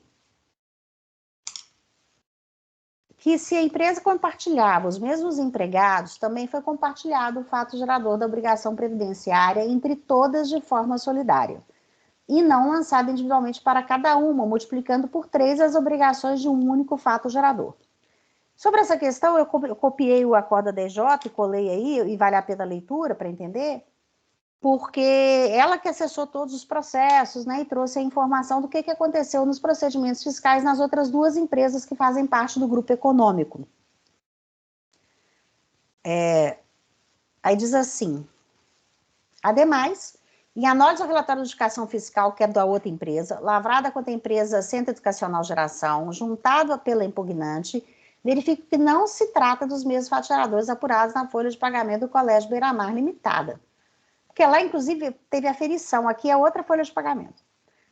que se a empresa compartilhava os mesmos empregados, também foi compartilhado o fato gerador da obrigação previdenciária entre todas de forma solidária, e não lançado individualmente para cada uma, multiplicando por 3 as obrigações de um único fato gerador. Sobre essa questão, eu copiei o acordo da DJ e colei aí, e vale a pena a leitura para entender, porque ela que acessou todos os processos, né, e trouxe a informação do que aconteceu nos procedimentos fiscais nas outras 2 empresas que fazem parte do grupo econômico. Aí diz assim, ademais, em análise ao relatório de educação fiscal, que é da outra empresa, lavrada contra a empresa Centro Educacional Geração, juntado pela impugnante, verifico que não se trata dos mesmos faturadores apurados na folha de pagamento do Colégio Beira-Mar Limitada. Porque lá, inclusive, teve aferição, aqui é outra folha de pagamento.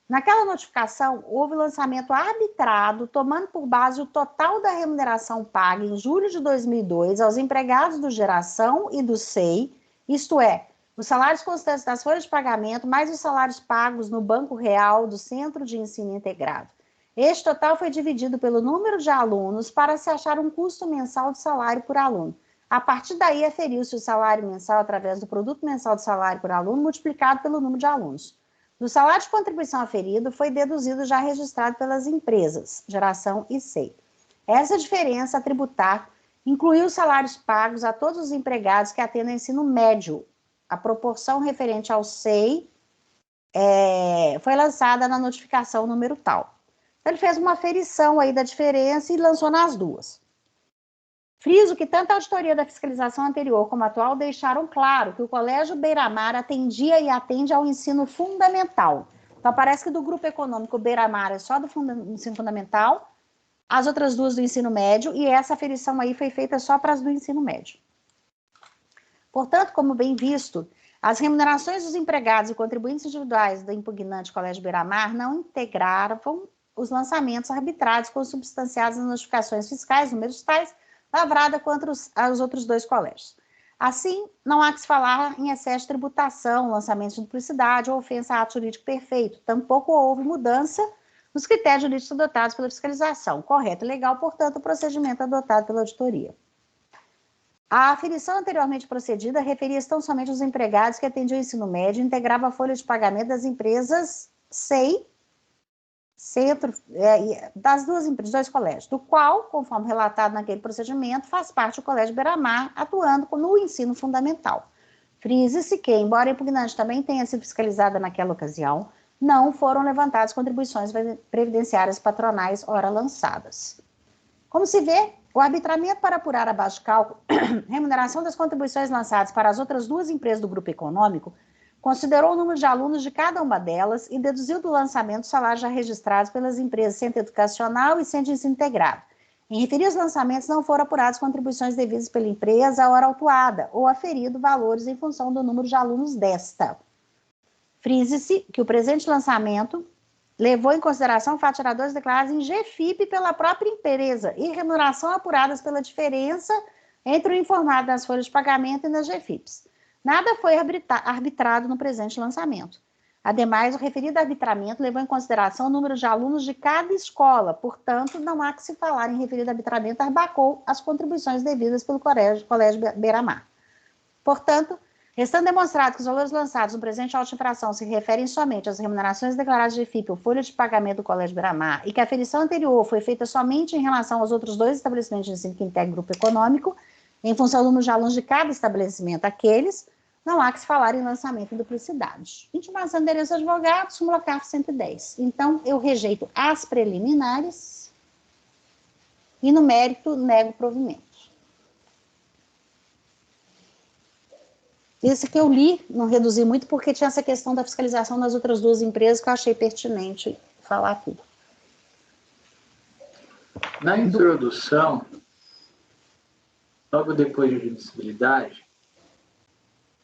Naquela notificação, houve lançamento arbitrado, tomando por base o total da remuneração paga em julho de 2002 aos empregados do Geração e do SEI, isto é, os salários constantes das folhas de pagamento, mais os salários pagos no Banco Real do Centro de Ensino Integrado. Este total foi dividido pelo número de alunos para se achar um custo mensal de salário por aluno. A partir daí, aferiu-se o salário mensal através do produto mensal de salário por aluno multiplicado pelo número de alunos. Do salário de contribuição aferido, foi deduzido já registrado pelas empresas, Geração e SEI. Essa diferença a tributar incluiu os salários pagos a todos os empregados que atendem ao ensino médio. A proporção referente ao SEI foi lançada na notificação número tal. Então, ele fez uma aferição aí da diferença e lançou nas duas. Friso que tanto a auditoria da fiscalização anterior como a atual deixaram claro que o Colégio Beira-Mar atendia e atende ao ensino fundamental. Então, parece que do grupo econômico Beira-Mar é só do ensino fundamental, as outras duas do ensino médio, e essa aferição aí foi feita só para as do ensino médio. Portanto, como bem visto, as remunerações dos empregados e contribuintes individuais do impugnante Colégio Beira-Mar não integravam os lançamentos arbitrados consubstanciados nas notificações fiscais, números tais, lavrada contra os outros dois colégios. Assim, não há que se falar em excesso de tributação, lançamento de duplicidade ou ofensa a ato jurídico perfeito. Tampouco houve mudança nos critérios jurídicos adotados pela fiscalização. Correto e legal, portanto, o procedimento adotado pela auditoria. A aferição anteriormente procedida referia-se tão somente aos empregados que atendiam o ensino médio e integrava a folha de pagamento das empresas SEI, Centro, dos dois colégios, do qual, conforme relatado naquele procedimento, faz parte o Colégio Beira-Mar, atuando no ensino fundamental. Frise-se que, embora a impugnante também tenha sido fiscalizada naquela ocasião, não foram levantadas contribuições previdenciárias patronais ora lançadas. Como se vê, o arbitramento para apurar abaixo de cálculo remuneração das contribuições lançadas para as outras duas empresas do grupo econômico considerou o número de alunos de cada uma delas e deduziu do lançamento os salários já registrados pelas empresas Centro Educacional e Centro de Ensino Integrado. Em referidos lançamentos, não foram apuradas contribuições devidas pela empresa à hora autuada ou aferido valores em função do número de alunos desta. Frise-se que o presente lançamento levou em consideração faturadores declarados em GFIP pela própria empresa e remuneração apuradas pela diferença entre o informado nas folhas de pagamento e nas GFIPs. Nada foi arbitrado no presente lançamento. Ademais, o referido arbitramento levou em consideração o número de alunos de cada escola, portanto, não há que se falar em referido arbitramento arbacou as contribuições devidas pelo Colégio Beira-Mar. Portanto, restando demonstrado que os valores lançados no presente auto de infração se referem somente às remunerações declaradas de FIP ou folha de pagamento do Colégio Beira-Mar e que a aferição anterior foi feita somente em relação aos outros dois estabelecimentos de ensino que integram o grupo econômico, em função do número de alunos de cada estabelecimento, aqueles, não há que se falar em lançamento e duplicidade. Intimação de endereço do advogado, súmula CARF 110. Então, eu rejeito as preliminares e, no mérito, nego o provimento. Esse que eu li, não reduzi muito, porque tinha essa questão da fiscalização das outras duas empresas que eu achei pertinente falar aqui. Na introdução, logo depois de admissibilidade,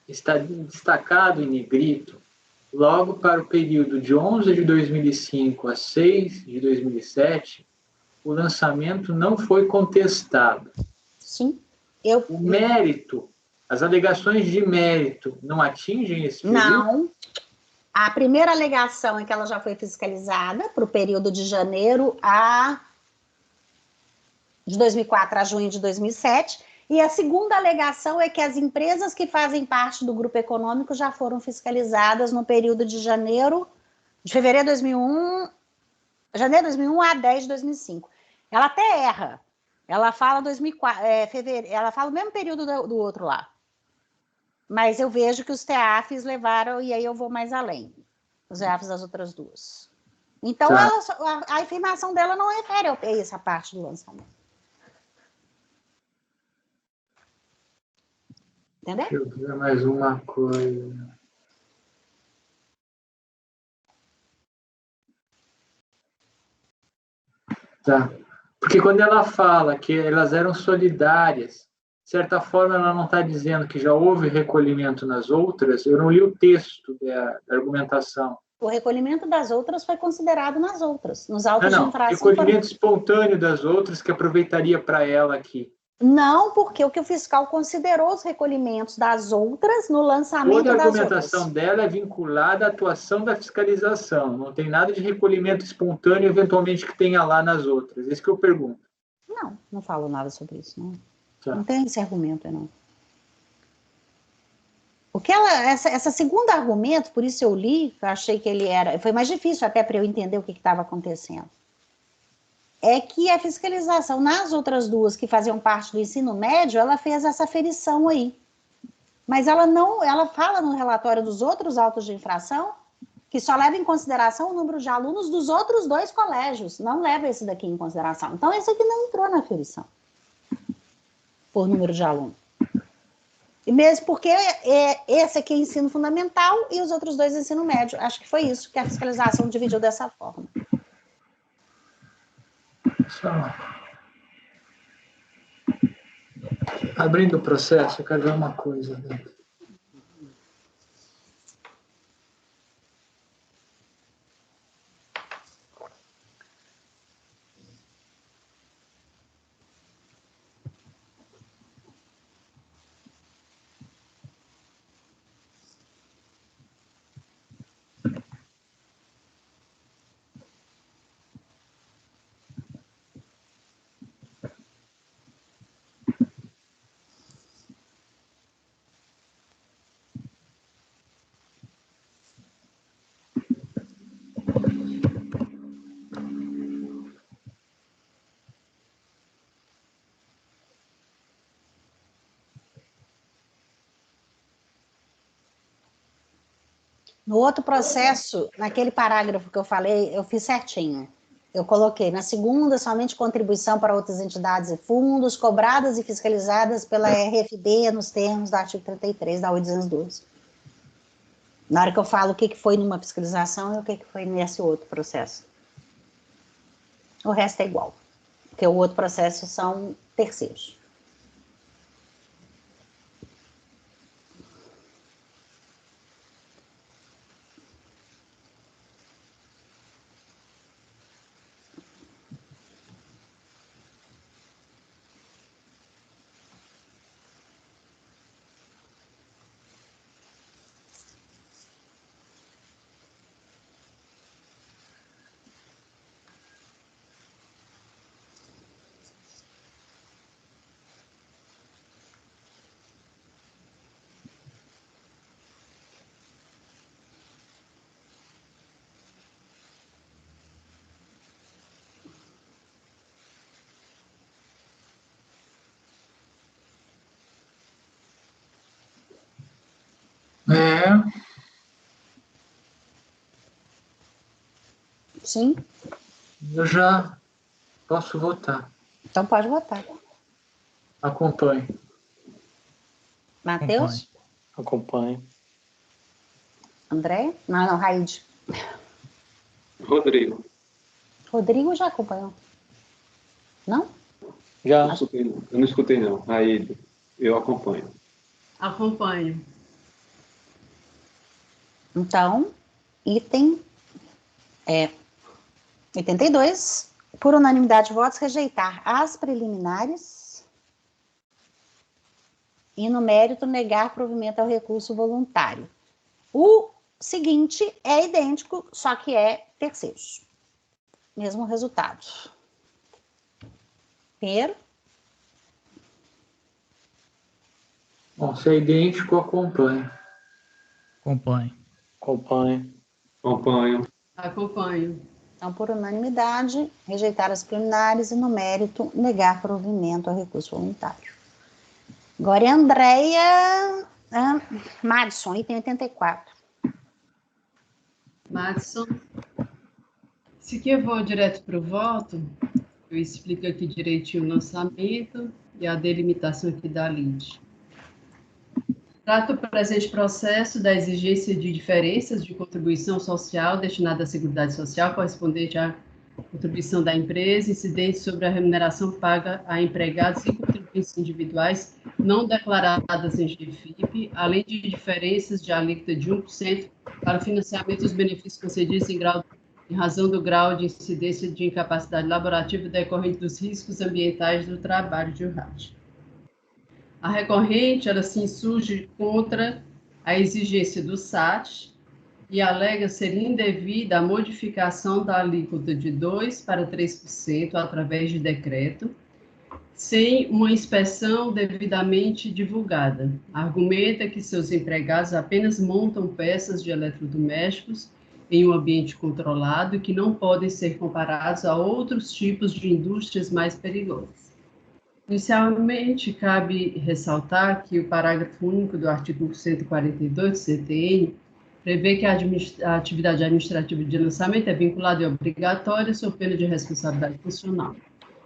está destacado em negrito, logo para o período de 11 de 2005 a 6 de 2007, o lançamento não foi contestado. Sim. O mérito, as alegações de mérito não atingem esse período? Não. A primeira alegação é que ela já foi fiscalizada para o período de janeiro de 2004 a junho de 2007, e a segunda alegação é que as empresas que fazem parte do grupo econômico já foram fiscalizadas no período de fevereiro de 2001, janeiro de 2001 a 10 de 2005. Ela até erra. Ela fala fevereiro, ela fala o mesmo período do outro lá. Mas eu vejo que os TEAFs levaram, e aí eu vou mais além. Os TEAFs das outras duas. Então, tá. A afirmação dela não refere a essa parte do lançamento. Entendeu? Deixa eu ver mais uma coisa. Tá. Porque quando ela fala que elas eram solidárias, de certa forma ela não está dizendo que já houve recolhimento nas outras, eu não li o texto da argumentação. O recolhimento das outras foi considerado nas outras, nos autos de infração. Recolhimento espontâneo das outras que aproveitaria para ela aqui. Não, porque o que o fiscal considerou os recolhimentos das outras no lançamento das outras. Toda a argumentação dela é vinculada à atuação da fiscalização. Não tem nada de recolhimento espontâneo, eventualmente, que tenha lá nas outras. Isso que eu pergunto. Não falo nada sobre isso, não. Tá. Não tem esse argumento, não. O que essa segunda argumento, por isso eu li, eu achei que ele era... Foi mais difícil até para eu entender o que estava acontecendo. É que a fiscalização nas outras duas que faziam parte do ensino médio, ela fez essa aferição aí. Mas ela fala no relatório dos outros autos de infração que só leva em consideração o número de alunos dos outros 2 colégios, não leva esse daqui em consideração. Então, esse aqui não entrou na aferição, por número de alunos. E mesmo porque esse aqui é ensino fundamental e os outros 2 ensino médio. Acho que foi isso que a fiscalização dividiu dessa forma. Só. Abrindo o processo, eu quero ver uma coisa dentro. No outro processo, naquele parágrafo que eu falei, eu fiz certinho. Eu coloquei na segunda somente contribuição para outras entidades e fundos cobradas e fiscalizadas pela RFB nos termos do artigo 33 da 812. Na hora que eu falo o que foi numa fiscalização e o que foi nesse outro processo. O resto é igual, porque o outro processo são terceiros. Sim. Eu já posso votar. Então pode votar. Acompanhe. Matheus? Acompanhe. André? Não, Raide. Rodrigo. Rodrigo já acompanhou. Não? Já. Eu não escutei, não. Aí, eu acompanho. Acompanho. Então, item 82, por unanimidade de votos, rejeitar as preliminares e, no mérito, negar provimento ao recurso voluntário. O seguinte é idêntico, só que é terceiros. Mesmo resultado. Primeiro. Bom, se é idêntico, acompanhe. Acompanho. Então, por unanimidade, rejeitar as preliminares e, no mérito, negar provimento ao recurso voluntário. Agora é Andréia Madison, item 84. Madison, se aqui eu vou direto para o voto, eu explico aqui direitinho o lançamento e a delimitação aqui da lide. Trata o presente processo da exigência de diferenças de contribuição social destinada à Seguridade Social correspondente à contribuição da empresa, incidente sobre a remuneração paga a empregados e contribuições individuais não declaradas em GFIP, além de diferenças de alíquota de 1% para o financiamento dos benefícios concedidos em razão do grau de incidência de incapacidade laborativa decorrente dos riscos ambientais do trabalho de URRAT. A recorrente, ela se insurge contra a exigência do SAT e alega ser indevida a modificação da alíquota de 2% para 3% através de decreto, sem uma inspeção devidamente divulgada. Argumenta que seus empregados apenas montam peças de eletrodomésticos em um ambiente controlado e que não podem ser comparados a outros tipos de indústrias mais perigosas. Inicialmente, cabe ressaltar que o parágrafo único do artigo 142 do CTN prevê que a atividade administrativa de lançamento é vinculada e obrigatória sob pena de responsabilidade funcional.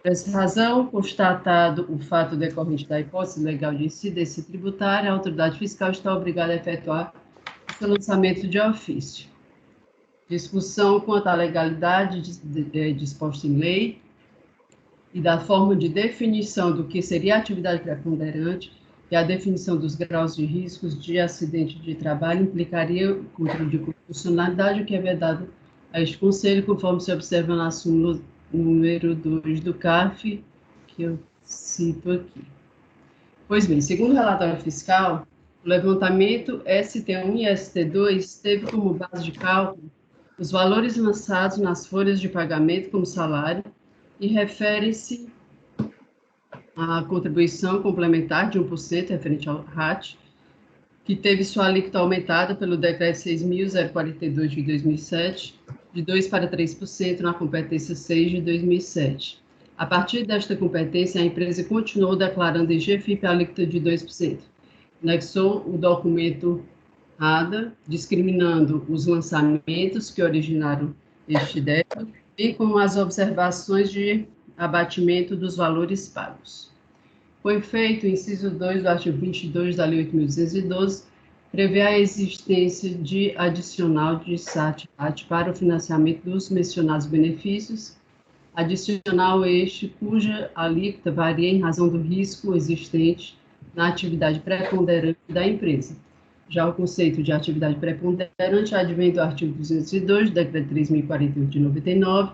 Por essa razão, constatado o fato decorrente da hipótese legal de incidência tributária, a autoridade fiscal está obrigada a efetuar o seu lançamento de ofício. Discussão quanto à legalidade disposta em lei e da forma de definição do que seria atividade preponderante e a definição dos graus de riscos de acidente de trabalho implicaria controle de constitucionalidade, o que é vedado a este Conselho, conforme se observa na súmula número 2 do CARF, que eu cito aqui. Pois bem, segundo o relatório fiscal, o levantamento ST1 e ST2 teve como base de cálculo os valores lançados nas folhas de pagamento como salário e refere-se à contribuição complementar de 1% referente ao RAT, que teve sua alíquota aumentada pelo Decreto 6.042 de 2007, de 2% para 3% na competência 6 de 2007. A partir desta competência, a empresa continuou declarando em GFIP a alíquota de 2%. Anexou o documento ADA, discriminando os lançamentos que originaram este débito, bem como as observações de abatimento dos valores pagos. Foi feito o inciso 2 do artigo 22 da Lei 8.212, prevê a existência de adicional de SAT-RAT para o financiamento dos mencionados benefícios, adicional este cuja alíquota varia em razão do risco existente na atividade preponderante da empresa. Já o conceito de atividade preponderante advém do artigo 202 do Decreto 3.048 de 99,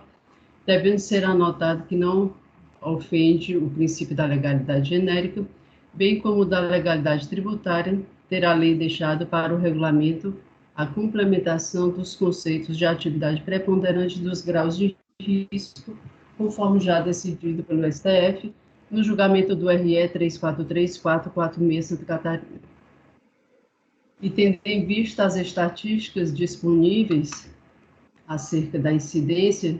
devendo ser anotado que não ofende o princípio da legalidade genérica, bem como da legalidade tributária, ter a lei deixado para o regulamento a complementação dos conceitos de atividade preponderante dos graus de risco, conforme já decidido pelo STF, no julgamento do RE 343446 Santa Catarina. E tendo em vista as estatísticas disponíveis acerca da incidência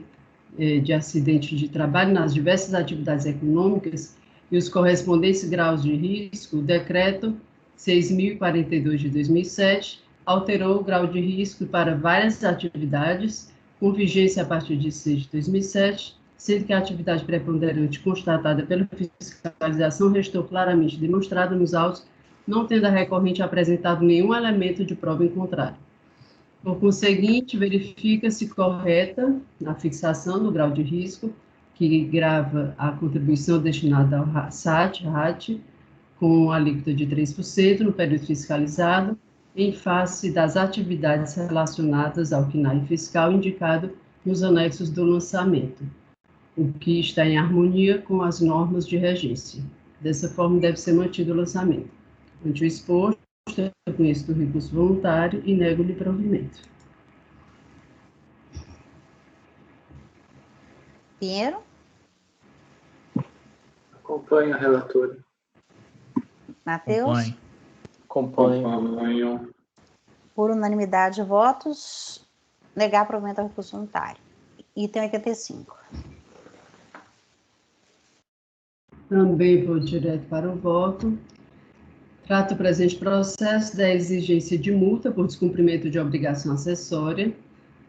de acidente de trabalho nas diversas atividades econômicas e os correspondentes graus de risco, o decreto 6.042 de 2007 alterou o grau de risco para várias atividades, com vigência a partir de 6 de 2007, sendo que a atividade preponderante constatada pela fiscalização restou claramente demonstrada nos autos, não tendo a recorrente apresentado nenhum elemento de prova em contrário. Por conseguinte, verifica-se correta a fixação do grau de risco, que grava a contribuição destinada ao SAT-RAT, com alíquota de 3% no período fiscalizado, em face das atividades relacionadas ao CNAE fiscal indicado nos anexos do lançamento, o que está em harmonia com as normas de regência. Dessa forma, deve ser mantido o lançamento. Ante o exposto, eu conheço do recurso voluntário e nego-lhe provimento. Pinheiro? Acompanho a relatora. Matheus? Acompanho. Por unanimidade de votos, negar provimento ao recurso voluntário. Item 85. Também vou direto para o voto. Trata o presente processo da exigência de multa por descumprimento de obrigação acessória,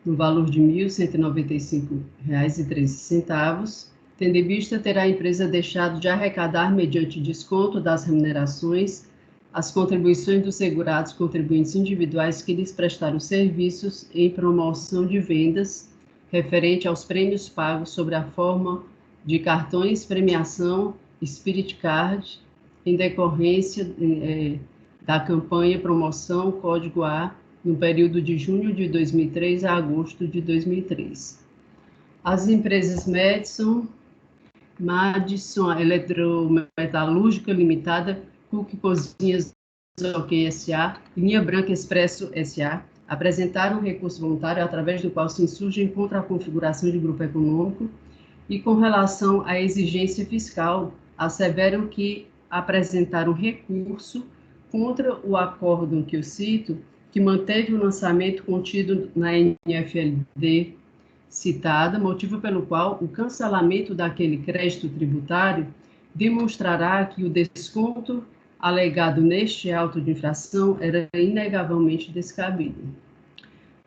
no valor de R$ 1.195,13, tendo em vista ter a empresa deixado de arrecadar mediante desconto das remunerações as contribuições dos segurados contribuintes individuais que lhes prestaram serviços em promoção de vendas referente aos prêmios pagos sobre a forma de cartões premiação Spirit Card em decorrência da campanha promoção Código A no período de junho de 2003 a agosto de 2003. As empresas Madison Eletrometalúrgica Limitada, Cook Cozinhas OK S.A., Linha Branca Expresso S.A., apresentaram um recurso voluntário através do qual se insurgem contra a configuração de grupo econômico e, com relação à exigência fiscal, asseveram que apresentaram recurso contra o acórdão que eu cito, que manteve o lançamento contido na NFLD citada, motivo pelo qual o cancelamento daquele crédito tributário demonstrará que o desconto alegado neste auto de infração era inegavelmente descabido.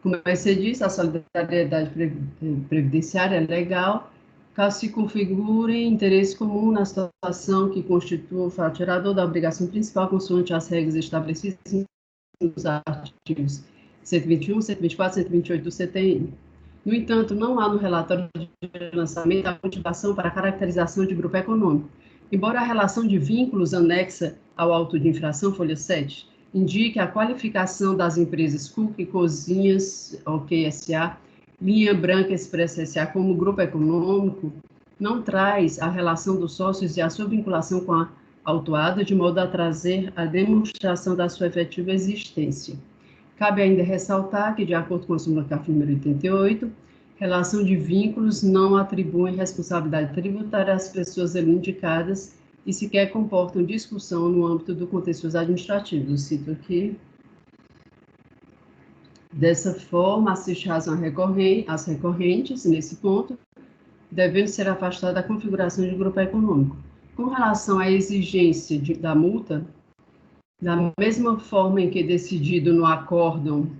Como você disse, a solidariedade previdenciária é legal, caso se configure interesse comum na situação que constitua o fato gerador da obrigação principal consoante as regras estabelecidas nos artigos 121, 124 e 128 do CTN. No entanto, não há no relatório de lançamento a motivação para a caracterização de grupo econômico, embora a relação de vínculos anexa ao auto de infração, folha 7, indique a qualificação das empresas Cook Cozinhas OK S.A., Linha Branca Express S.A. como grupo econômico, não traz a relação dos sócios e a sua vinculação com a autuada, de modo a trazer a demonstração da sua efetiva existência. Cabe ainda ressaltar que, de acordo com a súmula CAF número 88, relação de vínculos não atribuem responsabilidade tributária às pessoas ali indicadas e sequer comportam discussão no âmbito do contencioso administrativo. Eu cito aqui. Dessa forma, assiste razão às recorrentes, nesse ponto, devendo ser afastada da configuração de grupo econômico. Com relação à exigência da multa, da mesma forma em que decidido no acórdão,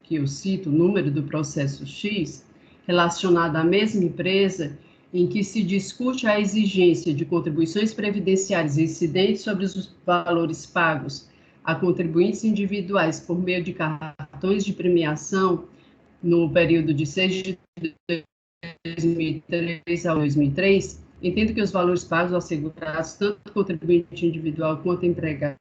que eu cito, o número do processo X, relacionado à mesma empresa, em que se discute a exigência de contribuições previdenciárias incidentes sobre os valores pagos a contribuintes individuais por meio de cartões de premiação no período de 6 de 2003 a 2003, entendo que os valores pagos aos segurados, tanto contribuinte individual quanto empregados,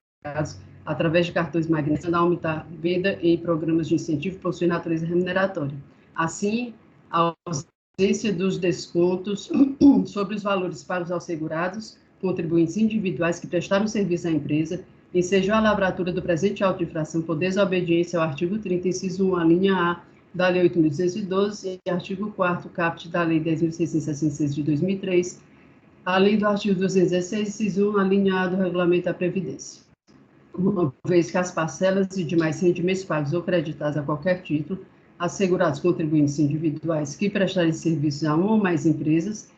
através de cartões magnéticos, da aumentar venda em programas de incentivo possuem natureza remuneratória. Assim, a ausência dos descontos sobre os valores pagos aos segurados, contribuintes individuais que prestaram serviço à empresa, ensejou a lavratura do presente auto de infração por desobediência ao artigo 30, inciso 1, a linha A, da Lei 8.212 e artigo 4º, caput da Lei 10.666 de 2003, além do artigo 216, inciso 1, a linha A do Regulamento da Previdência. Uma vez que as parcelas e demais rendimentos pagos ou creditados a qualquer título, assegurados contribuintes individuais que prestarem serviços a uma ou mais empresas,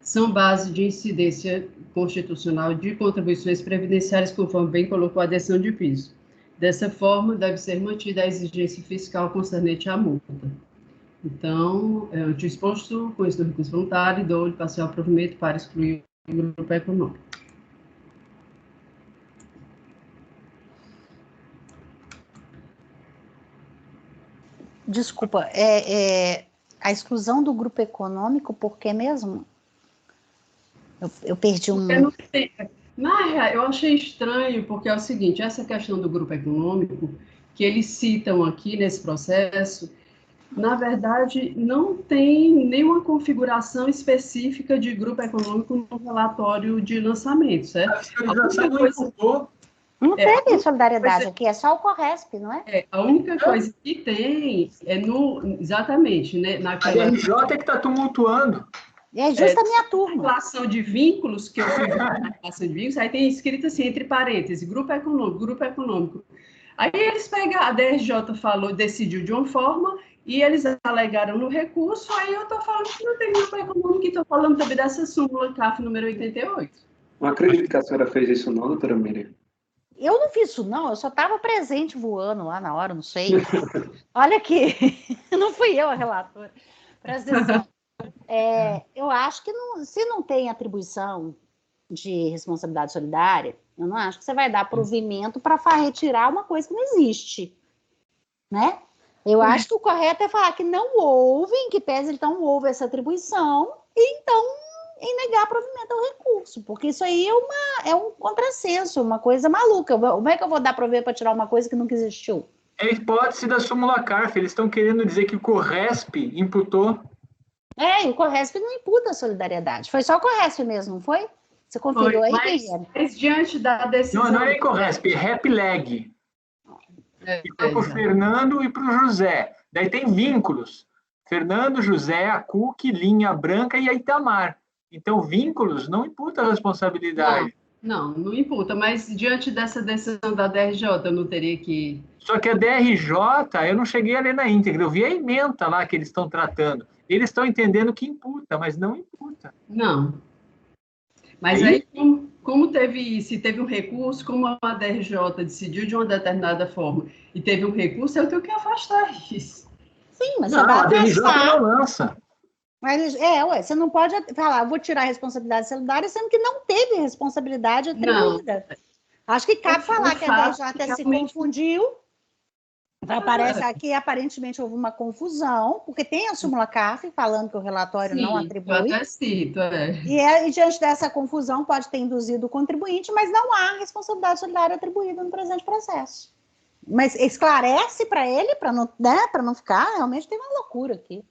são base de incidência constitucional de contribuições previdenciárias, conforme bem colocou a adesão de piso. Dessa forma, deve ser mantida a exigência fiscal concernente à multa. Então, ante o exposto, com isso do recurso voluntário, dou-lhe parcial provimento para excluir o grupo econômico. Desculpa, a exclusão do grupo econômico, por que mesmo? Eu perdi um... Mas eu achei estranho, porque é o seguinte, essa questão do grupo econômico, que eles citam aqui nesse processo, na verdade, não tem nenhuma configuração específica de grupo econômico no relatório de lançamento, certo? Não teve solidariedade aqui, é só o Corresp, não é? A única coisa que tem é exatamente, né? Naquela... A RJ é que está tumultuando. É justo a minha turma. Relação de vínculos, que eu fui ver na relação de vínculos, aí tem escrito assim, entre parênteses, grupo econômico. Aí eles pegaram, a DRJ falou, decidiu de uma forma, e eles alegaram no recurso, aí eu estou falando que não tem grupo econômico, e estou falando também dessa súmula CAF número 88. Não acredito que a senhora fez isso não, doutora Miriam. Eu não fiz isso não, eu só estava presente voando lá na hora, não sei. Olha aqui, não fui eu a relatora. Presta atenção. Eu acho que se não tem atribuição de responsabilidade solidária, Eu não acho que você vai dar provimento para retirar uma coisa que não existe, né? Eu acho que o correto é falar que não houve, em que pese então houve essa atribuição, e então em negar provimento ao recurso, porque isso aí é um contrassenso, uma coisa maluca. Como é que eu vou dar provimento para tirar uma coisa que nunca existiu? É a hipótese da súmula CARF. Eles estão querendo dizer que o CORRESP imputou. E o CORRESP não imputa a solidariedade. Foi só o CORRESP mesmo, não foi? Você conferiu aí, mas diante da decisão... Não é nem CORRESP, é REPLEG. E foi para o Fernando e para o José. Daí tem vínculos. Fernando, José, a Cook, Linha Branca e a Itamar. Então, vínculos não imputa a responsabilidade. Não imputa, mas diante dessa decisão da DRJ, eu não teria que... Só que a DRJ, eu não cheguei a ler na íntegra, eu vi a ementa lá que eles estão tratando. Eles estão entendendo que imputa, mas não imputa. Não. Mas aí se teve um recurso, como a DRJ decidiu de uma determinada forma e teve um recurso, eu tenho que afastar isso. Sim, mas não, a DRJ não lança. Mas, você não pode falar, vou tirar a responsabilidade solidária, sendo que não teve responsabilidade atribuída. Não. Acho que cabe falar que a DRJ se confundiu. Aparece aqui, aparentemente houve uma confusão, porque tem a súmula CARF falando que o relatório não atribui. Eu até cito, E diante dessa confusão pode ter induzido o contribuinte, mas não há responsabilidade solidária atribuída no presente processo. Mas esclarece para ele, para não ficar, realmente tem uma loucura aqui.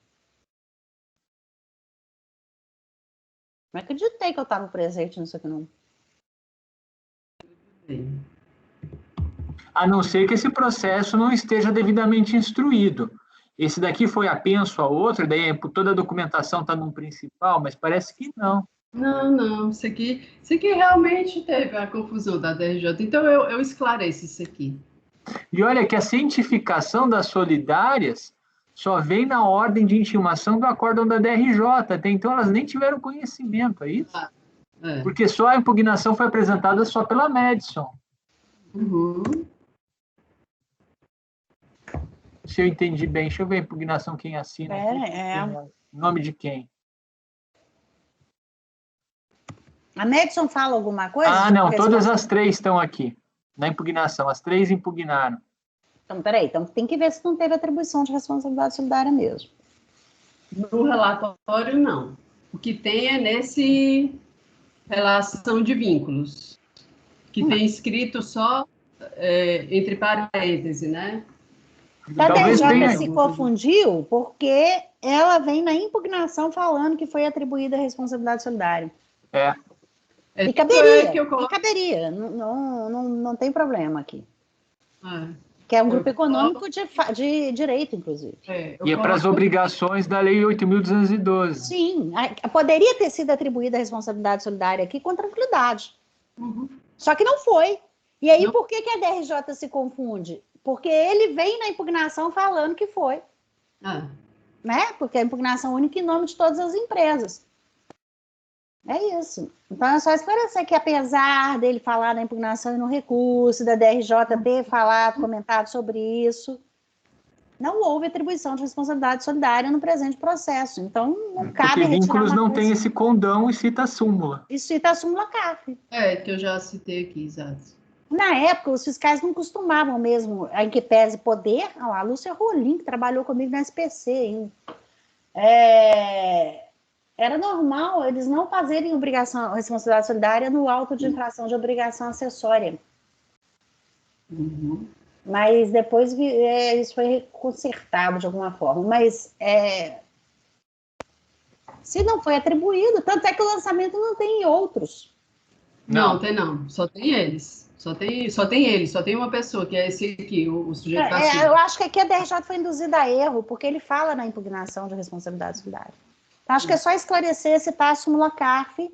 Não acreditei que eu estava presente nisso aqui, não. A não ser que esse processo não esteja devidamente instruído. Esse daqui foi apenso a outro, daí toda a documentação está no principal, mas parece que não. Não. Isso aqui realmente teve a confusão da DRJ. Então, eu esclareço isso aqui. E olha que a cientificação das solidárias só vem na ordem de intimação do acórdão da DRJ. Até então, elas nem tiveram conhecimento, é isso? Porque só a impugnação foi apresentada só pela Madison. Uhum. Se eu entendi bem, deixa eu ver a impugnação, quem assina. Nome de quem? A Madison fala alguma coisa? Não, todas as três estão aqui, na impugnação. As três impugnaram. Então, peraí, então tem que ver se não teve atribuição de responsabilidade solidária mesmo. No relatório, não. O que tem é nesse relação de vínculos, que tem escrito só entre parênteses, né? A DRJ se confundiu porque ela vem na impugnação falando que foi atribuída a responsabilidade solidária. E caberia. Não tem problema aqui. Que é um grupo econômico de direito, inclusive. E é para as obrigações da Lei 8.212. Sim, poderia ter sido atribuída a responsabilidade solidária aqui com tranquilidade. Uhum. Só que não foi. E aí, por que a DRJ se confunde? Porque ele vem na impugnação falando que foi. Né? Porque a impugnação única em nome de todas as empresas. É isso. Então, é só esclarecer que, apesar dele falar na impugnação e no recurso, da DRJ ter comentado sobre isso, não houve atribuição de responsabilidade solidária no presente processo. Então, não cabe retirar vínculos não tem esse condão e cita a súmula. E cita a súmula CARF. Que eu já citei aqui, exato. Na época, os fiscais não costumavam mesmo, em que pese poder, a Lúcia Rolim, que trabalhou comigo na SPC, hein? Era normal eles não fazerem responsabilidade solidária no auto de infração de obrigação acessória. Uhum. Mas depois isso foi consertado de alguma forma. Mas se não foi atribuído, tanto é que o lançamento não tem outros. Não. Só tem eles. Só tem uma pessoa, que é esse aqui, o sujeito passivo. Eu acho que aqui a DRJ foi induzida a erro, porque ele fala na impugnação de responsabilidade solidária. Então, acho que é só esclarecer, citar a súmula CARF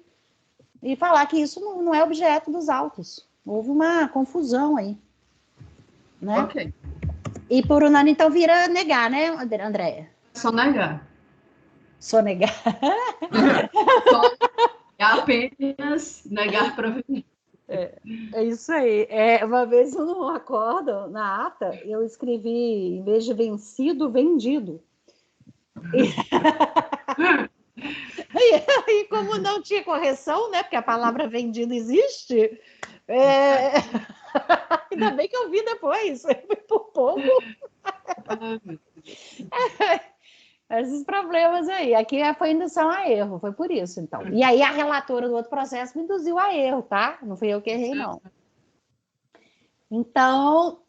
e falar que isso não é objeto dos autos. Houve uma confusão aí. Né? Ok. E por unânime, então, vira negar, né, Andréia? Só negar. Só negar. Apenas negar provimento. É isso aí. Uma vez eu não acordo, na ata, eu escrevi, em vez de vencido, vendido. E como não tinha correção, né, porque a palavra vendido existe, Ainda bem que eu vi depois, foi por pouco. Esses problemas aí. Aqui foi indução a erro, foi por isso, então. E aí a relatora do outro processo me induziu a erro, tá? Não fui eu que errei, não. Então,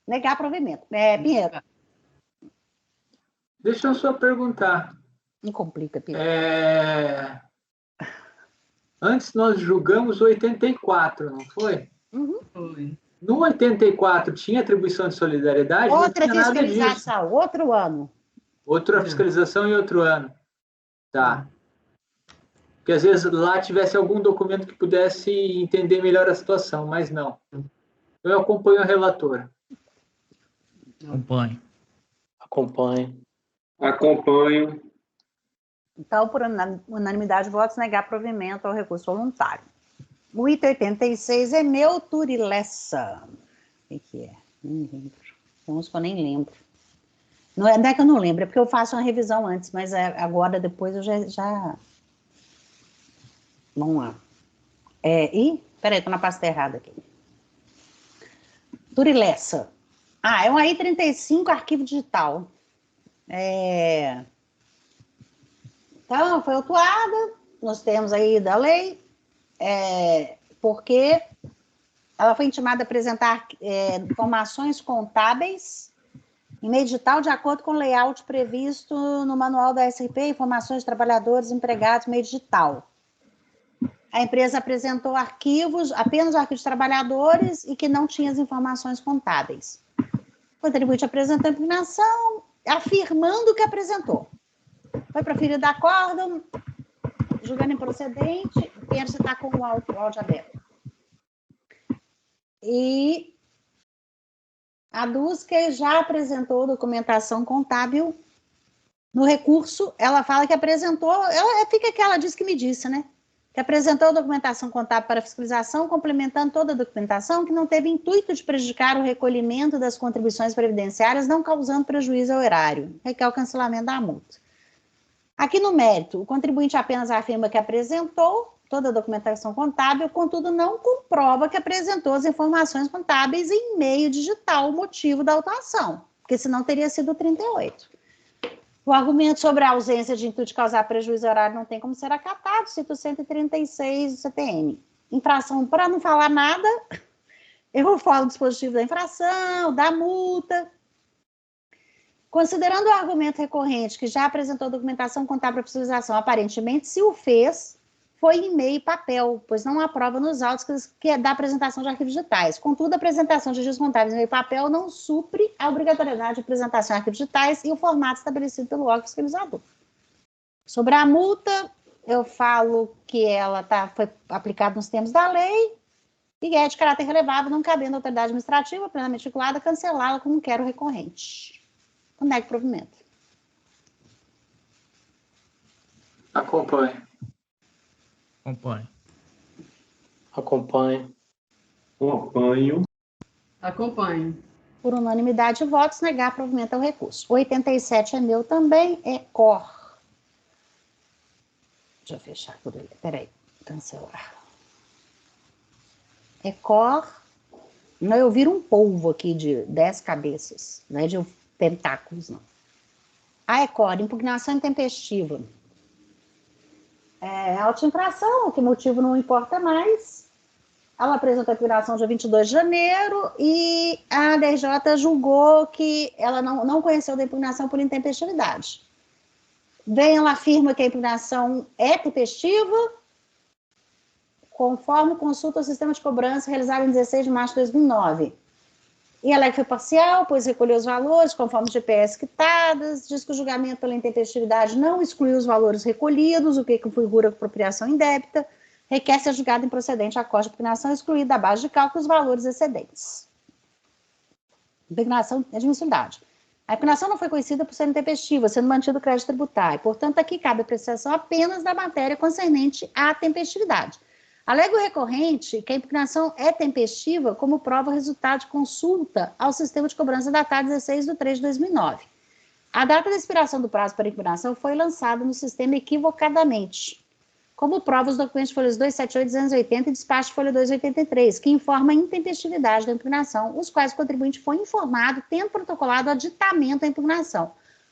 negar provimento. Pinheiro. Deixa eu só perguntar. Não complica, Pinheiro. Antes nós julgamos 84, não foi? Uhum. Foi. No 84 tinha atribuição de solidariedade? Outra não tinha nada fiscalização, disso. outro ano. Outra fiscalização em outro ano. Tá. Porque às vezes lá tivesse algum documento que pudesse entender melhor a situação, mas não. Eu acompanho a relatora. Acompanho. Então, por unanimidade de votos, negar provimento ao recurso voluntário. O item 86 é meu, Turilessa. O que é? Não lembro. Tem uns que eu nem lembro. Não é que eu não lembro, é porque eu faço uma revisão antes, mas agora, depois, eu já... Vamos lá. Peraí, tô na pasta errada aqui. Turilessa. É um AI-35 arquivo digital. Então, foi autuada, nós temos aí da lei, porque ela foi intimada a apresentar informações contábeis em meio digital de acordo com o layout previsto no manual da SRP, informações de trabalhadores empregados em meio digital. A empresa apresentou apenas arquivos de trabalhadores e que não tinha as informações contábeis. O contribuinte apresentou a impugnação, afirmando que apresentou. Foi proferido acórdão, julgando improcedente, você está com o áudio aberto. E aduz que já apresentou documentação contábil no recurso, ela fala que apresentou, fica que ela disse que me disse, né? Que apresentou documentação contábil para fiscalização, complementando toda a documentação, que não teve intuito de prejudicar o recolhimento das contribuições previdenciárias, não causando prejuízo ao erário, requer o cancelamento da multa. Aqui no mérito, o contribuinte apenas afirma que apresentou toda a documentação contábil, contudo não comprova que apresentou as informações contábeis em meio digital, o motivo da autuação, porque senão teria sido 38. O argumento sobre a ausência de intuito de causar prejuízo ao erário não tem como ser acatado, cito 136 do CTN. Infração, para não falar nada, eu falo do dispositivo da infração, da multa. Considerando o argumento recorrente que já apresentou documentação contábil para fiscalização, aparentemente, se o fez, foi em e-mail e papel, pois não há prova nos autos que é da apresentação de arquivos digitais. Contudo, a apresentação de registros contábeis em e-mail e papel não supre a obrigatoriedade de apresentação de arquivos digitais e o formato estabelecido pelo órgão fiscalizador. Sobre a multa, eu falo que ela foi aplicada nos termos da lei e é de caráter relevado, não cabendo à autoridade administrativa plenamente vinculada cancelá-la como quer o recorrente. Nego provimento. Acompanho. Acompanho. Por unanimidade de votos, negar provimento ao recurso. 87 é meu também, é cor. Deixa eu fechar por ele. Peraí, cancelar. É cor. Não, eu viro um polvo aqui de 10 cabeças, não é de tentáculos, não. É cor, impugnação intempestiva. Autoinfração, que motivo não importa mais. Ela apresentou a impugnação dia 22 de janeiro e a DRJ julgou que ela não conheceu da impugnação por intempestividade. Ela afirma que a impugnação é tempestiva, conforme consulta ao sistema de cobrança realizado em 16 de março de 2009. E ela foi parcial, pois recolheu os valores conforme os GPS quitadas, diz que o julgamento pela intempestividade não excluiu os valores recolhidos, o que configura apropriação indébita, requer ser julgado improcedente a corte de impugnação excluída da base de cálculo os valores excedentes. Impugnação de admissibilidade. A impugnação não foi conhecida por ser intempestiva, sendo mantido o crédito tributário. Portanto, aqui cabe apreciação apenas da matéria concernente à tempestividade. Alega o recorrente que a impugnação é tempestiva como prova o resultado de consulta ao sistema de cobrança datado 16 de 3 de 2009. A data da expiração do prazo para impugnação foi lançada no sistema equivocadamente. como prova os documentos de folhas 278, 280 e despacho de folha 283, que informa a intempestividade da impugnação, os quais o contribuinte foi informado, tendo protocolado o aditamento da impugnação.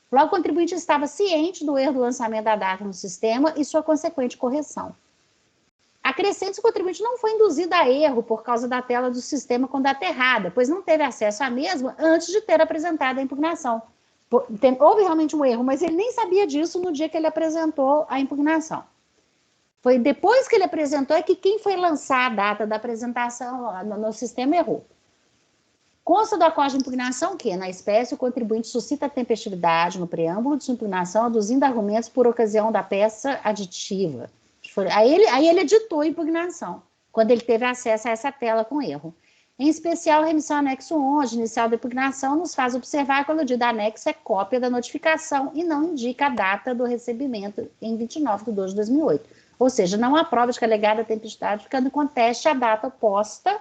Logo, o contribuinte estava ciente do erro do lançamento da data no sistema e sua consequente correção. Acrescente, o contribuinte não foi induzido a erro por causa da tela do sistema com data errada, pois não teve acesso à mesma antes de ter apresentado a impugnação. Houve realmente um erro, mas ele nem sabia disso no dia que ele apresentou a impugnação. Foi depois que ele apresentou é que quem foi lançar a data da apresentação no sistema errou. Consta do acórdão de impugnação que, na espécie, o contribuinte suscita a tempestividade no preâmbulo de sua impugnação, aduzindo argumentos por ocasião da peça aditiva. Aí ele editou a impugnação, quando ele teve acesso a essa tela com erro. Em especial, a remissão anexo 11, inicial da impugnação, nos faz observar que o aludido anexo é cópia da notificação e não indica a data do recebimento em 29 de 2 de 2008. Ou seja, não há prova de que a alegada tempestade ficando em conteste a data oposta,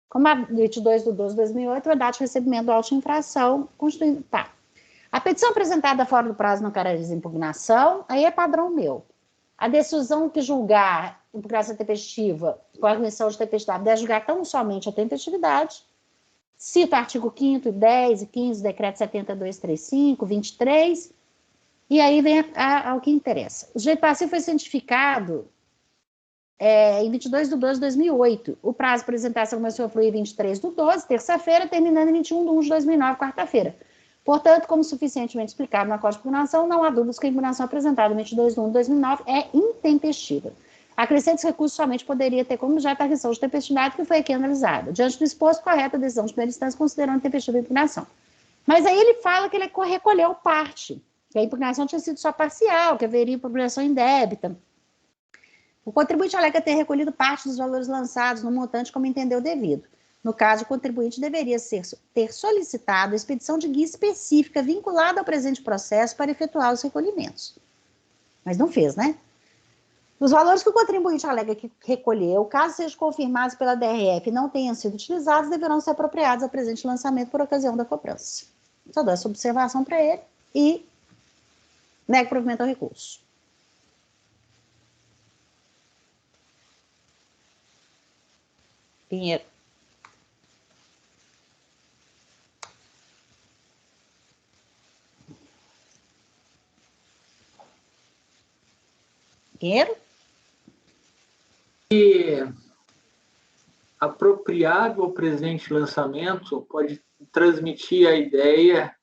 como a 22 de 12 de 2008, a data de recebimento do auto de infração constituindo. Tá. A petição apresentada fora do prazo não caracteriza impugnação, aí é padrão meu. A decisão que julgar impugnação tempestiva com a admissão de tempestividade deve julgar tão somente a tempestividade. Cito o artigo 5º, 10 e 15 do decreto 7235, 23, e aí vem ao que interessa. O sujeito passivo foi cientificado em 22 de 12 de 2008. O prazo de apresentação começou a fluir em 23 de 12, terça-feira, terminando em 21 de 1 de 2009, quarta-feira. Portanto, como suficientemente explicado na Código de Impugnação, não há dúvidas que a impugnação apresentada em 22 de 1 de 2009 é intempestiva. Acrescente esse recurso somente poderia ter como objeto a questão de tempestividade que foi aqui analisada. Diante do exposto, correta a decisão de primeira instância considerando intempestiva a impugnação. Mas aí ele fala que ele recolheu parte, que a impugnação tinha sido só parcial, que haveria impugnação indébita. O contribuinte alega ter recolhido parte dos valores lançados no montante como entendeu devido. No caso, o contribuinte deveria ter solicitado a expedição de guia específica vinculada ao presente processo para efetuar os recolhimentos. Mas não fez, né? Os valores que o contribuinte alega que recolheu, caso sejam confirmados pela DRF e não tenham sido utilizados, deverão ser apropriados ao presente lançamento por ocasião da cobrança. Só dou essa observação para ele e nego provimento ao recurso. Pinheiro. Pinheiro? E apropriado ao presente lançamento pode transmitir a ideia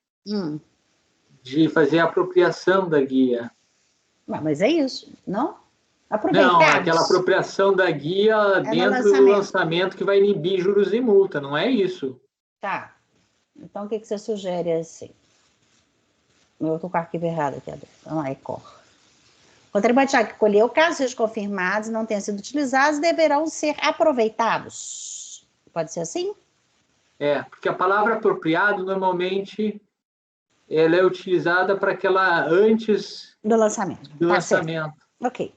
de fazer a apropriação da guia. Mas é isso, não? Aproveitados. Não, aquela apropriação da guia dentro do lançamento que vai inibir juros e multa, não é isso? Tá. Então, o que você sugere assim? Eu estou com o arquivo errado aqui. Então, é cor. O contribuinte que colheu, caso sejam confirmados e não tenham sido utilizados, deverão ser aproveitados. Pode ser assim? Porque a palavra apropriado, normalmente, ela é utilizada para aquela antes do lançamento. Do lançamento. Ok.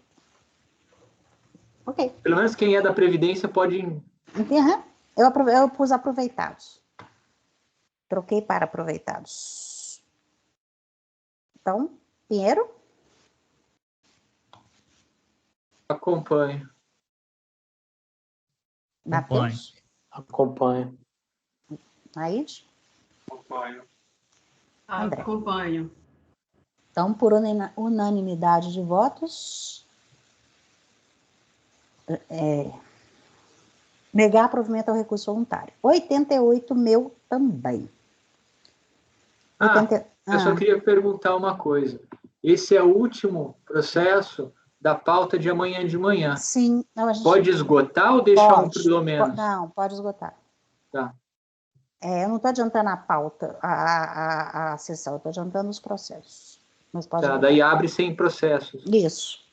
Pelo menos quem é da Previdência pode... Eu pus aproveitados. Troquei para aproveitados. Então, Pinheiro? Acompanho. Matheus? Acompanho. Aide? Acompanho. André. Acompanho. Então, por unanimidade de votos, negar provimento ao recurso voluntário. 88, meu também. Eu só queria perguntar uma coisa. Esse é o último processo da pauta de amanhã de manhã. Sim. Não, pode esgotar ou deixar um pelo menos? Não, pode esgotar. Tá. Eu não estou adiantando a pauta, a sessão, eu estou adiantando os processos. Mas pode esgotar. Daí abre sem processos. Isso.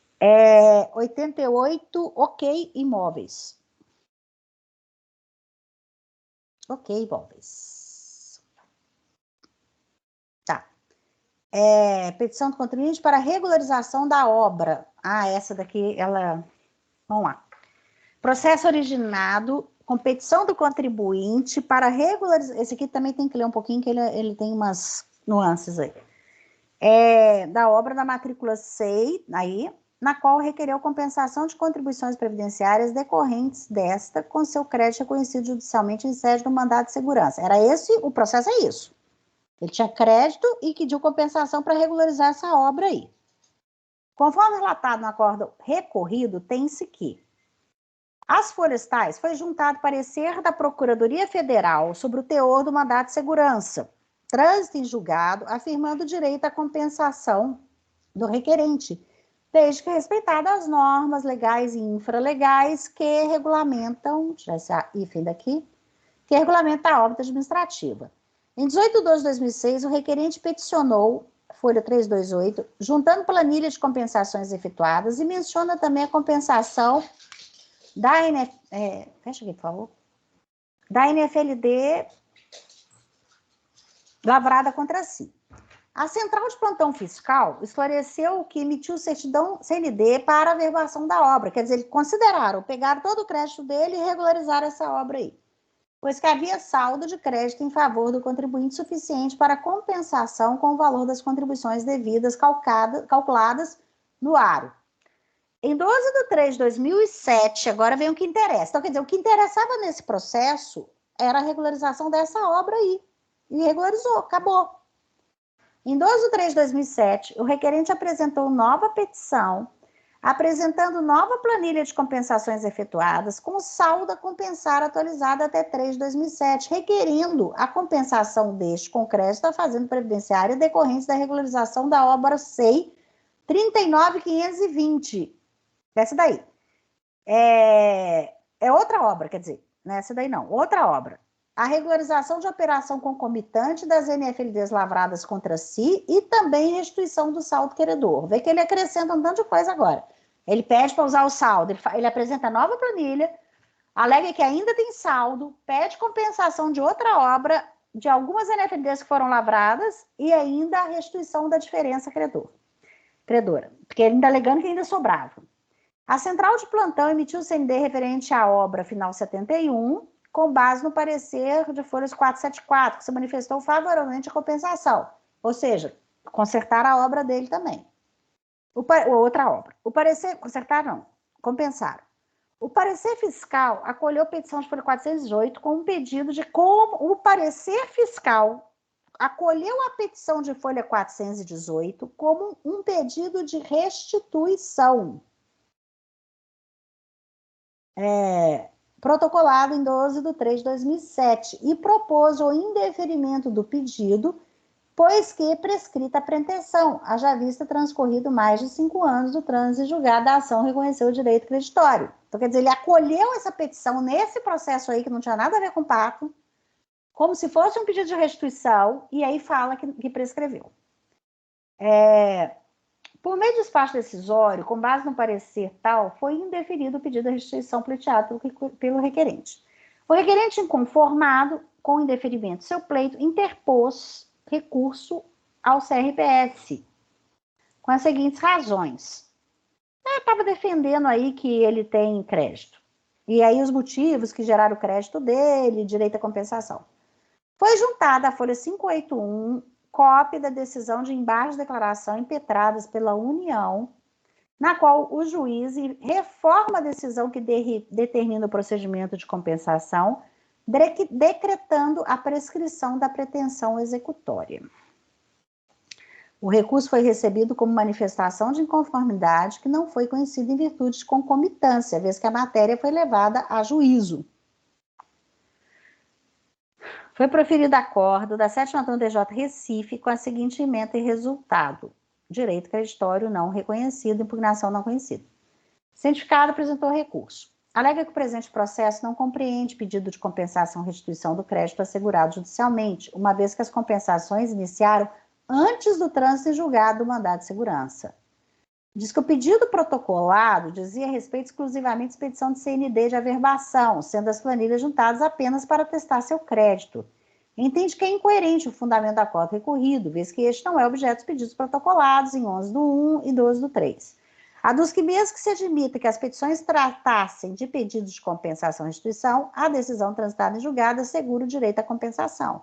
88, ok, imóveis. Ok, imóveis. Tá. Petição do contribuinte para regularização da obra. Essa daqui, vamos lá. Processo originado com petição do contribuinte para regularizar. Esse aqui também tem que ler um pouquinho, que ele tem umas nuances aí. Da obra da matrícula 6, na qual requereu compensação de contribuições previdenciárias decorrentes desta com seu crédito reconhecido judicialmente em sede do mandado de segurança. Era esse, o processo é isso. Ele tinha crédito e pediu compensação para regularizar essa obra aí. Conforme relatado no acordo recorrido, tem-se que as florestais foi juntado parecer da Procuradoria Federal sobre o teor do mandado de segurança, trânsito em julgado, afirmando o direito à compensação do requerente, desde que respeitadas as normas legais e infralegais que regulamentam, tirar esse hífen daqui, que regulamenta a obra administrativa. Em 18 de 12 de 2006, o requerente peticionou, folha 328, juntando planilha de compensações efetuadas e menciona também a compensação da fecha aqui, por favor, da NFLD lavrada contra si. A Central de Plantão Fiscal esclareceu que emitiu certidão CND para a averbação da obra, quer dizer, eles consideraram, pegaram todo o crédito dele e regularizaram essa obra aí, pois que havia saldo de crédito em favor do contribuinte suficiente para compensação com o valor das contribuições devidas calculadas no aro. Em 12 de 3 de 2007, agora vem o que interessa. Então, quer dizer, o que interessava nesse processo era a regularização dessa obra aí. E regularizou, acabou. Em 12 de 3 de 2007, o requerente apresentou nova petição, apresentando nova planilha de compensações efetuadas, com saldo a compensar atualizado até 3 de 2007, requerindo a compensação deste com crédito à Fazenda Previdenciária decorrente da regularização da obra SEI 39.520. Essa daí. É outra obra, quer dizer, não é essa daí não, outra obra. A regularização de operação concomitante das NFLDs lavradas contra si e também restituição do saldo credor. Vê que ele acrescenta um tanto de coisa agora. Ele pede para usar o saldo, ele apresenta nova planilha, alega que ainda tem saldo, pede compensação de outra obra, de algumas NFLDs que foram lavradas e ainda a restituição da diferença credora, porque ele ainda alegando que ainda sobrava. A Central de Plantão emitiu o CND referente à obra final 71, com base no parecer de folhas 474, que se manifestou favoravelmente à compensação, ou seja, consertar a obra dele também. Outra obra. O parecer, consertar não, compensaram. O parecer fiscal acolheu a petição de folha 418 com um pedido de como o parecer fiscal acolheu a petição de folha 418 como um pedido de restituição. Protocolado em 12 de 3 de 2007 e propôs o indeferimento do pedido, pois que prescrita a pretensão, haja vista transcorrido mais de 5 anos do trânsito julgado, a ação reconheceu o direito creditório. Então, quer dizer, ele acolheu essa petição nesse processo aí, que não tinha nada a ver com o pacto, como se fosse um pedido de restituição, e aí fala que prescreveu. Por meio de despacho decisório, com base no parecer tal, foi indeferido o pedido de restituição pleiteado pelo requerente. O requerente, inconformado com o indeferimento do seu pleito, interpôs recurso ao CRPS, com as seguintes razões. Ele estava defendendo aí que ele tem crédito. E aí os motivos que geraram o crédito dele, direito à compensação. Foi juntada a folha 581, cópia da decisão de embargo de declaração impetradas pela União, na qual o juiz reforma a decisão que determina o procedimento de compensação, decretando a prescrição da pretensão executória. O recurso foi recebido como manifestação de inconformidade que não foi conhecida em virtude de concomitância, vez que a matéria foi levada a juízo. Foi proferido acordo da 7ª Turma do TJ Recife com a seguinte ementa e resultado: direito creditório não reconhecido, impugnação não conhecida. Cientificado apresentou recurso. Alega que o presente processo não compreende pedido de compensação ou restituição do crédito assegurado judicialmente, uma vez que as compensações iniciaram antes do trânsito em julgado do mandado de segurança. Diz que o pedido protocolado dizia respeito exclusivamente à expedição de CND de averbação, sendo as planilhas juntadas apenas para testar seu crédito. Entende que é incoerente o fundamento do acordo recorrido, vez que este não é objeto dos pedidos protocolados em 11 do 1 e 12 do 3. Aduz que mesmo que se admita que as petições tratassem de pedidos de compensação e restituição, a decisão transitada em julgado assegura o direito à compensação.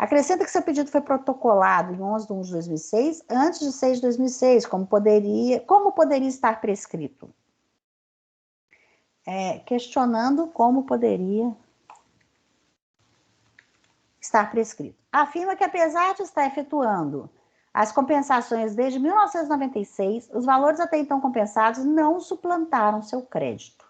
Acrescenta que seu pedido foi protocolado em 11 de 1 de 2006, antes de 6 de 2006, como poderia estar prescrito? Questionando como poderia estar prescrito. Afirma que, apesar de estar efetuando as compensações desde 1996, os valores até então compensados não suplantaram seu crédito.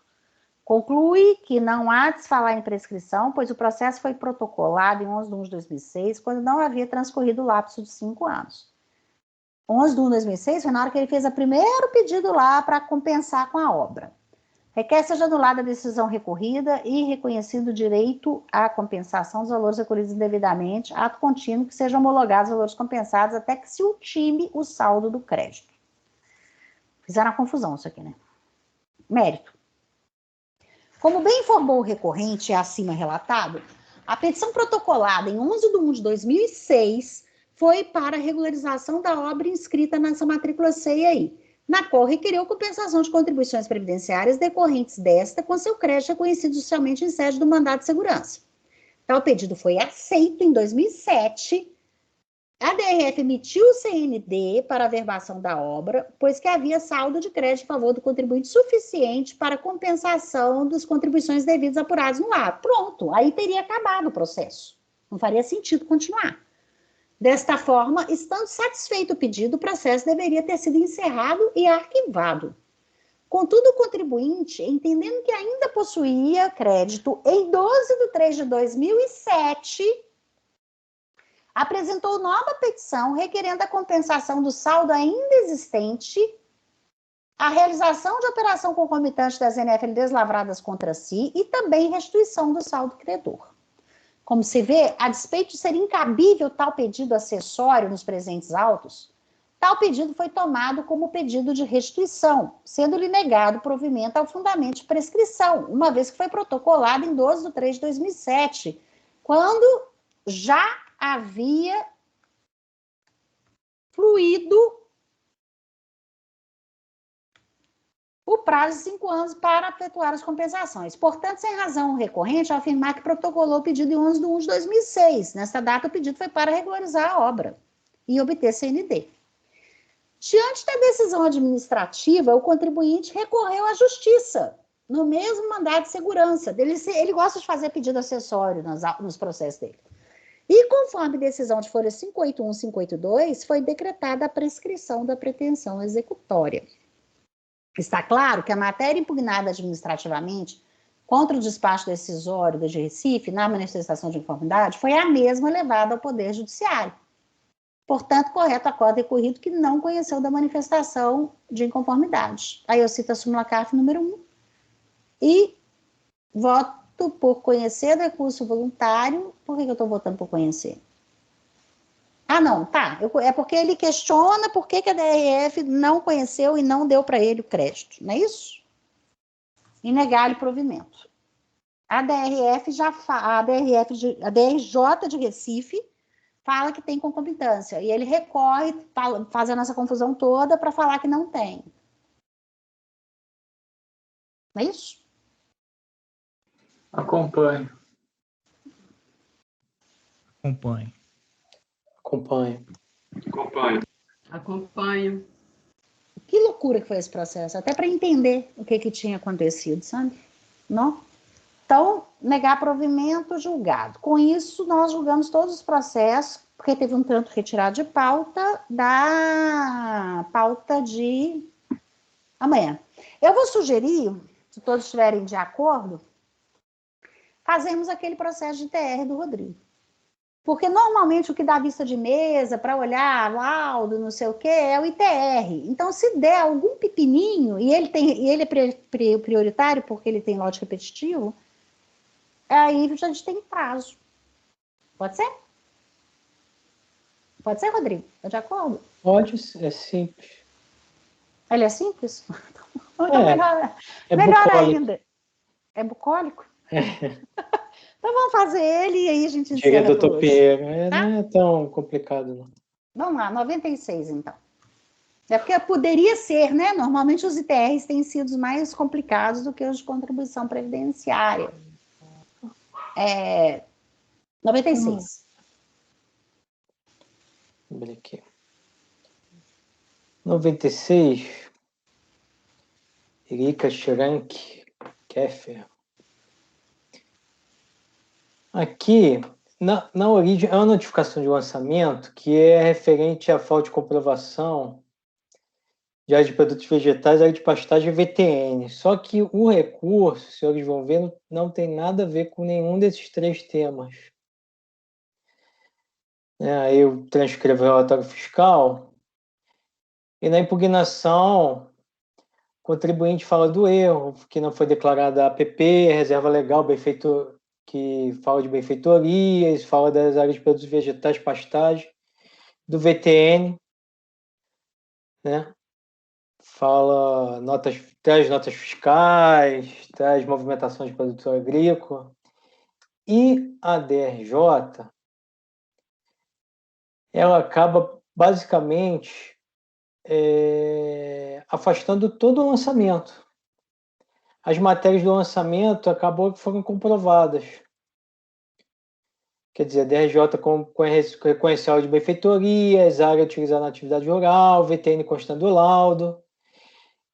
Conclui que não há de se falar em prescrição, pois o processo foi protocolado em 11 de 1 de 2006, quando não havia transcorrido o lapso de 5 anos. 11 de 1 de 2006 foi na hora que ele fez o primeiro pedido lá para compensar com a obra. Requer seja anulada a decisão recorrida e reconhecido o direito à compensação dos valores recolhidos indevidamente, ato contínuo que sejam homologados os valores compensados até que se ultime o saldo do crédito. Fizeram a confusão isso aqui, né? Mérito. Como bem informou o recorrente acima relatado, a petição protocolada em 11 de 1 de 2006 foi para a regularização da obra inscrita nessa matrícula CEI, na qual requeriu compensação de contribuições previdenciárias decorrentes desta com seu crédito reconhecido judicialmente em sede do mandado de segurança. Tal pedido foi aceito em 2007. A DRF emitiu o CND para a averbação da obra, pois que havia saldo de crédito em favor do contribuinte suficiente para compensação das contribuições devidas apuradas no ato. Pronto, aí teria acabado o processo. Não faria sentido continuar. Desta forma, estando satisfeito o pedido, o processo deveria ter sido encerrado e arquivado. Contudo, o contribuinte, entendendo que ainda possuía crédito, em 12 de 3 de 2007... apresentou nova petição requerendo a compensação do saldo ainda existente, a realização de operação concomitante das NFLDs lavradas contra si e também restituição do saldo credor. Como se vê, a despeito de ser incabível tal pedido acessório nos presentes autos, tal pedido foi tomado como pedido de restituição, sendo-lhe negado provimento ao fundamento de prescrição, uma vez que foi protocolado em 12 de 3 de 2007, quando já havia fluído o prazo de 5 anos para efetuar as compensações. Portanto, sem razão recorrente, afirmar que protocolou o pedido em 11 de 1 de 2006. Nesta data, o pedido foi para regularizar a obra e obter CND. Diante da decisão administrativa, o contribuinte recorreu à justiça, no mesmo mandado de segurança. Ele gosta de fazer pedido acessório nos processos dele. E conforme decisão de folha 581 e 582, foi decretada a prescrição da pretensão executória. Está claro que a matéria impugnada administrativamente contra o despacho decisório da Recife na manifestação de inconformidade foi a mesma levada ao Poder Judiciário. Portanto, correto acordo recorrido que não conheceu da manifestação de inconformidade. Aí eu cito a súmula CARF número 1 e voto por conhecer do recurso voluntário. Por que eu estou votando por conhecer? Ah, não, tá. É porque ele questiona por que a DRF não conheceu e não deu para ele o crédito, não é isso? E negar-lhe provimento. A DRJ de Recife fala que tem concomitância, e ele recorre, fazendo essa confusão toda para falar que não tem. Não é isso? Acompanho. Acompanho. Que loucura que foi esse processo, até para entender o que tinha acontecido, sabe? Não? Então, negar provimento, julgado. Com isso, nós julgamos todos os processos, porque teve um tanto retirado de pauta, da pauta de amanhã. Eu vou sugerir, se todos estiverem de acordo, fazemos aquele processo de TR do Rodrigo. Porque normalmente o que dá vista de mesa para olhar laudo, não sei o quê, é o ITR. Então, se der algum pepininho, e ele é prioritário porque ele tem lote repetitivo, aí a gente tem prazo. Pode ser? Pode ser, Rodrigo? Está de acordo? Pode, é simples. Ele é simples? É melhor bucólico. ainda. É bucólico? Então vamos fazer ele e aí a gente encerra. Chega, doutor Pinheiro. Tá? Não é tão complicado, não. Vamos lá, 96, então. É porque poderia ser, né? Normalmente os ITRs têm sido mais complicados do que os de contribuição previdenciária. 96. Vamos ver aqui. 96. Erika Schrank Keffer. Aqui, na origem, é uma notificação de lançamento que é referente à falta de comprovação de área de produtos vegetais, área de pastagem e VTN. Só que o recurso, os senhores vão ver, não tem nada a ver com nenhum desses 3 temas. Aí eu transcrevo o relatório fiscal e na impugnação o contribuinte fala do erro, que não foi declarada a APP, reserva legal, benfeitor, que fala de benfeitorias, fala das áreas de produtos vegetais, pastagem, do VTN, né? Fala traz notas fiscais, traz movimentação de produtor agrícola. E a DRJ, ela acaba basicamente afastando todo o lançamento. As matérias do lançamento acabou que foram comprovadas. Quer dizer, a DRJ reconheceu a de benfeitorias, área utilizada na atividade rural, VTN constando o laudo,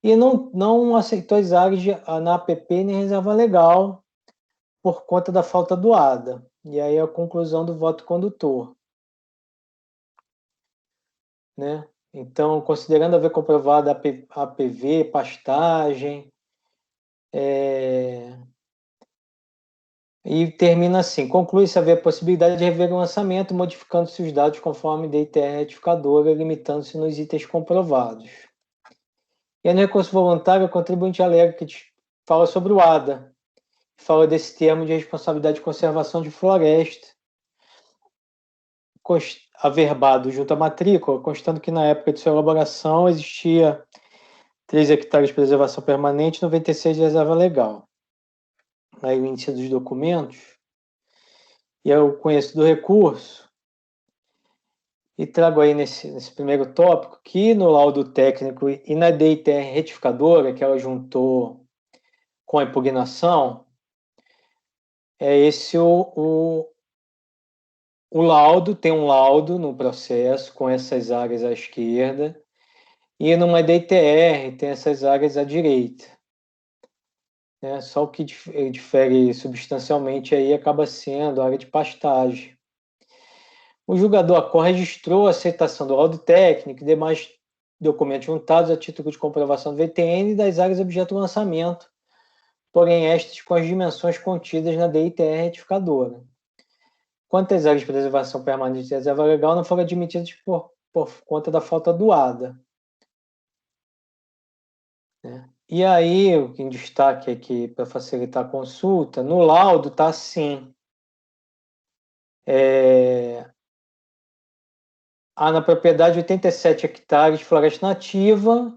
e não aceitou as áreas na APP nem reserva legal por conta da falta do ADA. E aí a conclusão do voto condutor. Né? Então, considerando haver comprovado a APV, pastagem, e termina assim: conclui-se haver a possibilidade de rever o lançamento, modificando-se os dados conforme DITR retificadora, limitando-se nos itens comprovados. E no recurso voluntário, o contribuinte alega que fala sobre o ADA, fala desse termo de responsabilidade de conservação de floresta, averbado junto à matrícula, constando que na época de sua elaboração existia 3 hectares de preservação permanente e 96 de reserva legal. Aí o índice dos documentos, e eu conheço do recurso, e trago aí nesse primeiro tópico que no laudo técnico e na DITR retificadora, que ela juntou com a impugnação, é esse o laudo, tem um laudo no processo com essas áreas à esquerda, e numa DITR tem essas áreas à direita. Só o que difere substancialmente aí acaba sendo a área de pastagem. O julgador ACOR registrou a aceitação do laudo técnico e demais documentos juntados a título de comprovação do VTN e das áreas objeto do lançamento, porém estas com as dimensões contidas na DITR retificadora. Quanto às áreas de preservação permanente e reserva legal, não foram admitidas por conta da falta do ADA. E aí, o que em destaque aqui para facilitar a consulta, no laudo está assim: há na propriedade 87 hectares de floresta nativa,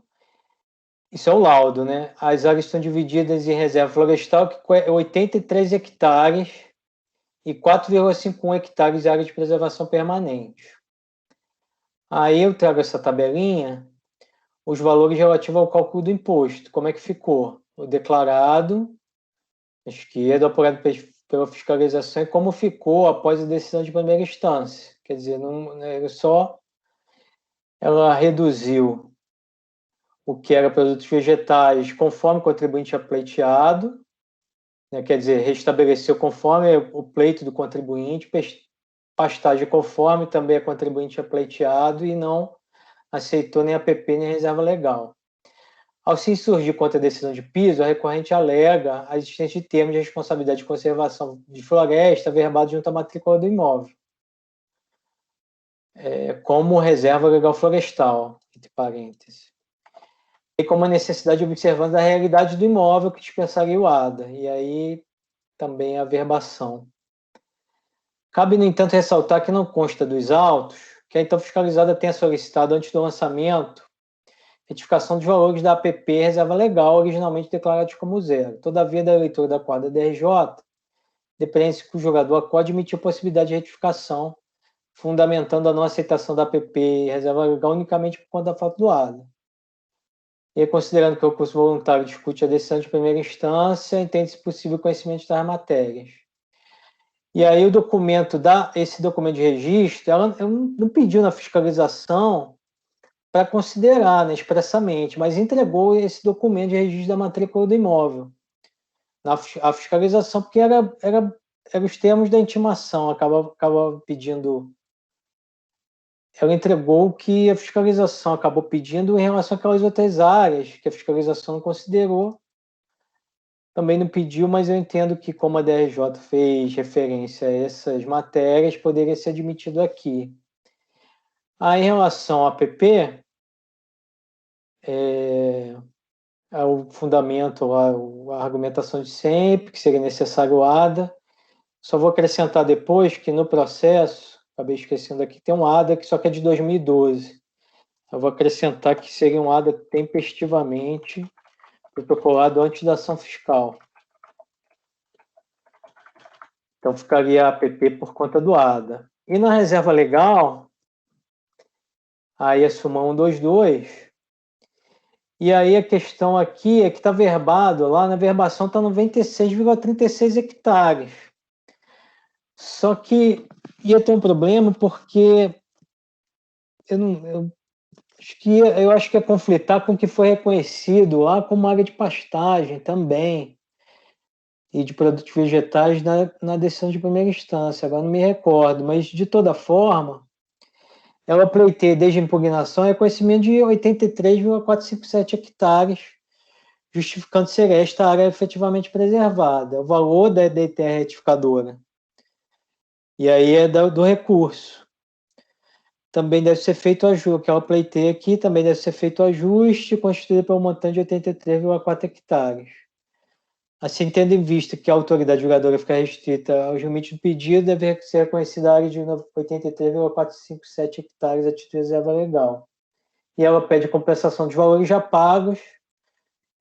isso é o laudo, né? As áreas estão divididas em reserva florestal, que é 83 hectares, e 4,51 hectares de área de preservação permanente. Aí eu trago essa tabelinha, os valores relativos ao cálculo do imposto. Como é que ficou? O declarado, à esquerda, apurado pela fiscalização, e como ficou após a decisão de primeira instância. Quer dizer, ela reduziu o que era produtos vegetais conforme o contribuinte tinha pleiteado, né? Quer dizer, restabeleceu conforme o pleito do contribuinte, pastagem conforme também a contribuinte tinha pleiteado e não aceitou nem APP nem reserva legal. Ao se insurgir contra a decisão de piso, a recorrente alega a existência de termos de responsabilidade de conservação de floresta averbado junto à matrícula do imóvel, como reserva legal florestal, entre parênteses, e como a necessidade de observância da realidade do imóvel que dispensaria o ADA, e aí também a averbação. Cabe, no entanto, ressaltar que não consta dos autos que a então fiscalizada tenha solicitado antes do lançamento retificação dos valores da APP reserva legal, originalmente declarados como zero. Todavia, da leitura da quadra DRJ, depende-se que o jogador acorde admitir a possibilidade de retificação, fundamentando a não aceitação da APP reserva legal unicamente por conta da falta do ADA. E considerando que o recurso voluntário discute a decisão de primeira instância, entende-se possível conhecimento das matérias. E aí esse documento de registro, ela não pediu na fiscalização para considerar, né, expressamente, mas entregou esse documento de registro da matrícula do imóvel. A fiscalização, porque era os termos da intimação, acaba pedindo. Ela entregou o que a fiscalização acabou pedindo em relação àquelas outras áreas que a fiscalização não considerou. Também não pediu, mas eu entendo que, como a DRJ fez referência a essas matérias, poderia ser admitido aqui. Em relação ao APP, é o fundamento, a argumentação de sempre, que seria necessário o ADA. Só vou acrescentar depois que no processo, acabei esquecendo aqui, tem um ADA que só que é de 2012. Eu vou acrescentar que seria um ADA tempestivamente protocolado antes da ação fiscal. Então, ficaria a APP por conta do ADA. E na reserva legal, aí a súmula 122, e aí a questão aqui é que está verbado, lá na verbação está 96,36 hectares. Só que ia ter um problema porque eu acho que ia conflitar com o que foi reconhecido lá como área de pastagem também, e de produtos vegetais na decisão de primeira instância, agora não me recordo, mas de toda forma, ela pleiteia desde a impugnação reconhecimento de 83,457 hectares, justificando ser esta área efetivamente preservada, o valor da terra retificadora. E aí é do recurso. Também deve ser feito ajuste, que ela pleiteia aqui, também deve ser feito ajuste, constituído pelo montante de 83,4 hectares. Assim, tendo em vista que a autoridade julgadora fica restrita aos limites do pedido, deve ser reconhecida a área de 83,457 hectares a título de reserva legal. E ela pede compensação dos valores já pagos.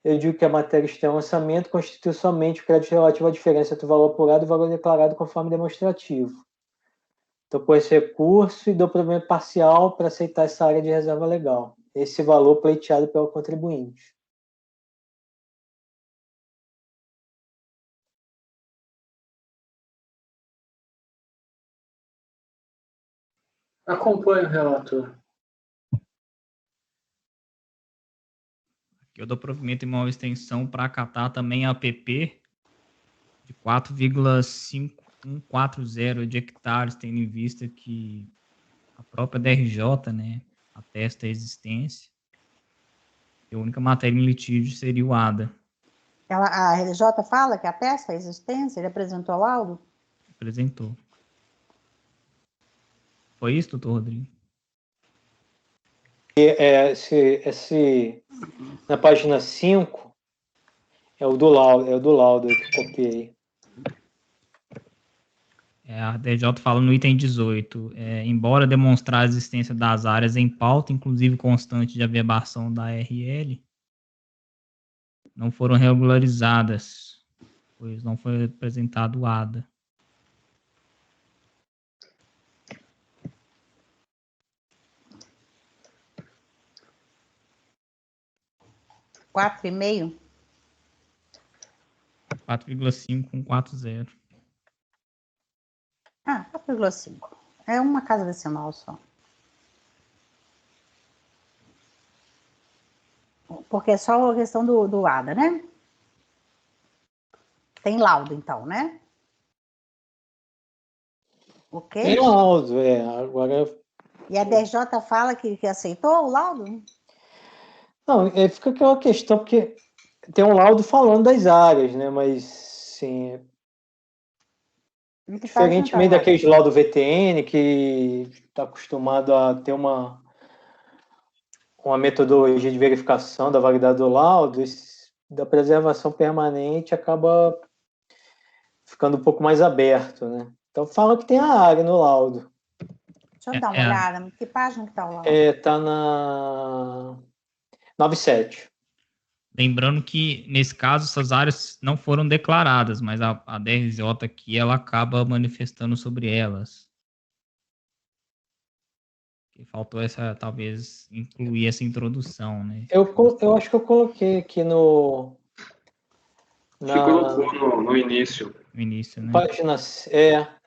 Eu digo que a matéria externa lançamento constitui somente o crédito relativo à diferença entre o valor apurado e o valor declarado conforme demonstrativo. Então, com esse recurso, e dou provimento parcial para aceitar essa área de reserva legal. Esse valor pleiteado pelo contribuinte. Acompanhe o relator. Aqui eu dou provimento imóvel extensão para acatar também a APP de 4,5140 de hectares, tendo em vista que a própria DRJ, né, atesta a existência. E a única matéria em litígio seria o ADA. A RJ fala que atesta a existência? Ele apresentou o laudo? Apresentou. Foi isso, doutor Rodrigo? Na página 5, é o do laudo que eu copiei. A DJ fala no item 18, embora demonstrar a existência das áreas em pauta, inclusive constante de averbação da RL, não foram regularizadas, pois não foi apresentado o ADA. Quatro e meio? 4,5140. 4,5. É uma casa decimal só. Porque é só a questão do ADA, né? Tem laudo, então, né? Ok? Tem laudo, agora... E a DRJ fala que aceitou o laudo? Não, fica aquela questão, porque tem um laudo falando das áreas, né? Mas, sim... Diferentemente daqueles laudo VTN, que está acostumado a ter uma metodologia de verificação da validade do laudo, da preservação permanente acaba ficando um pouco mais aberto, né? Então fala que tem a área no laudo. Deixa eu dar uma olhada. Que página que está o laudo? Está na 97. Lembrando que, nesse caso, essas áreas não foram declaradas, mas a DRJ aqui, ela acaba manifestando sobre elas. Faltou talvez, incluir essa introdução, né? Eu acho que eu coloquei aqui no... Você colocou no início. no início, né?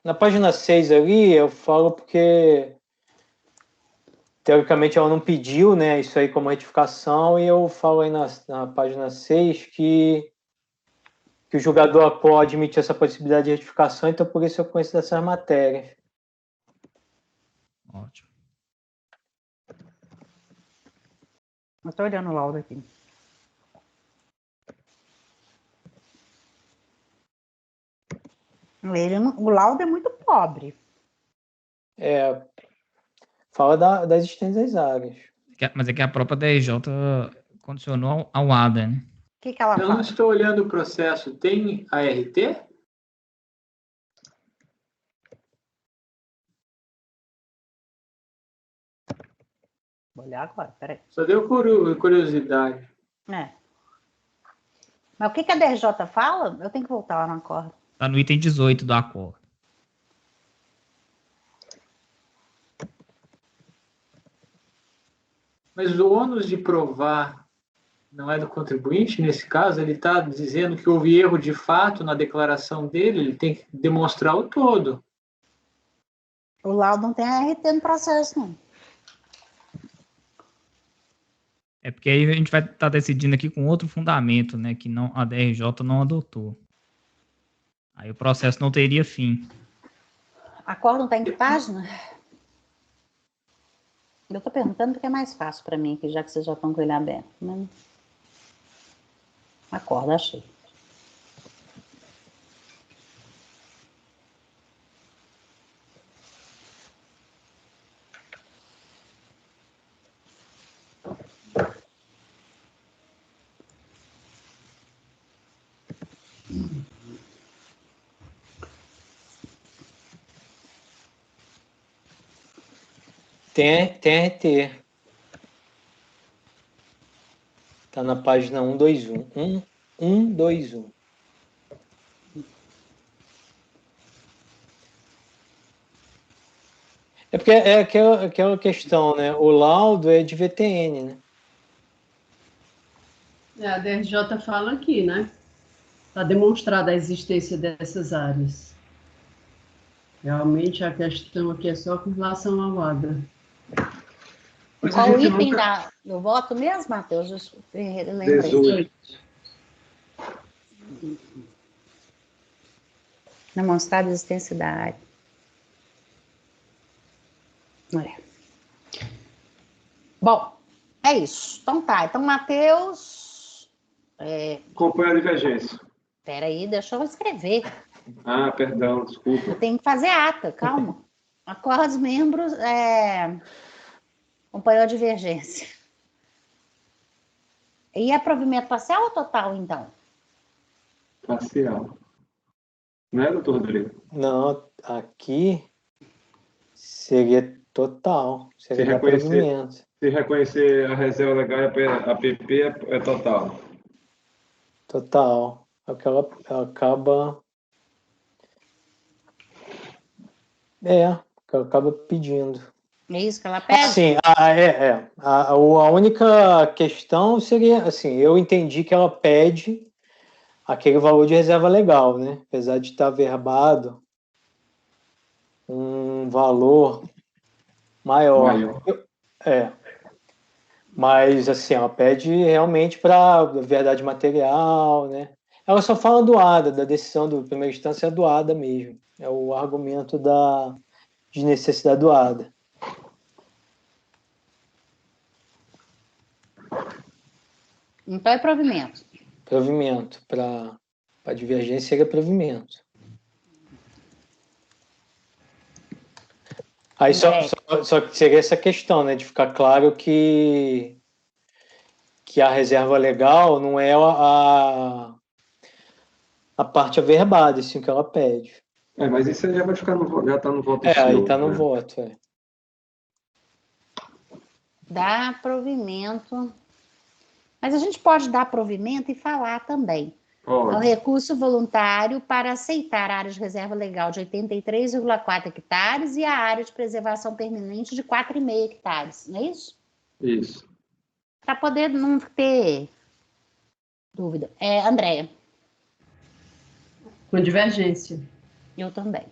Na página 6 ali, eu falo porque teoricamente ela não pediu, né, isso aí como retificação, e eu falo aí na página 6 que o julgador pode admitir essa possibilidade de retificação, então por isso eu conheço dessas matérias. Ótimo. Eu estou olhando o laudo aqui. O laudo é muito pobre. Fala da existência das áreas. Mas é que a própria DRJ condicionou ao ADA, né? O que ela Eu fala? não estou olhando o processo. Tem ART? Vou olhar agora, peraí. Só deu curiosidade. Mas o que a DRJ fala? Eu tenho que voltar lá no acordo. Está no item 18 do acordo. Mas o ônus de provar não é do contribuinte, nesse caso, ele está dizendo que houve erro de fato na declaração dele, ele tem que demonstrar o todo. O laudo não tem ART no processo, não. É porque aí a gente vai estar decidindo aqui com outro fundamento, né? Que não, a DRJ não adotou. Aí o processo não teria fim. Acordo não está em que página? Eu estou perguntando porque é mais fácil para mim, que já que vocês já estão com ele aberto. Né? Acordo, achei. Tem RT. Está na página 121. 121. É porque é aquela questão, né? O laudo é de VTN, né? A DRJ fala aqui, né? Está demonstrada a existência dessas áreas. Realmente a questão aqui é só com relação ao ADA. Qual o item do voto mesmo, Matheus? Lembrei. 18. Demonstrar a existência da área. Bom, é isso. Então tá. Então, Matheus... Acompanha a divergência. Espera aí, deixa eu escrever. Ah, perdão, desculpa. Eu tenho que fazer ata, calma. Acorda os membros... Acompanhou a divergência. E é provimento parcial ou total, então? Parcial. Não é, doutor Rodrigo? Não, aqui seria total. Seria provimento. Se reconhecer a reserva legal e a PP é total. Total. É o que ela acaba... que ela acaba pedindo. É isso que ela pede? Sim, a única questão seria, assim, eu entendi que ela pede aquele valor de reserva legal, né? Apesar de estar verbado um valor maior. Mas, assim, ela pede realmente para verdade material, né? Ela só fala do ADA, da decisão do primeira instância do ADA mesmo. É o argumento de necessidade do ADA. Então é provimento. Provimento. Para divergência seria provimento. Aí só que seria essa questão, né? De ficar claro que a reserva legal não é a parte averbada, assim, que ela pede. Mas isso já vai ficar já está no voto. Aí está no voto, Dá provimento. Mas a gente pode dar provimento e falar também. O recurso voluntário para aceitar a área de reserva legal de 83,4 hectares e a área de preservação permanente de 4,5 hectares, não é isso? Isso. Para poder não ter dúvida. Andréia. Com divergência. Eu também.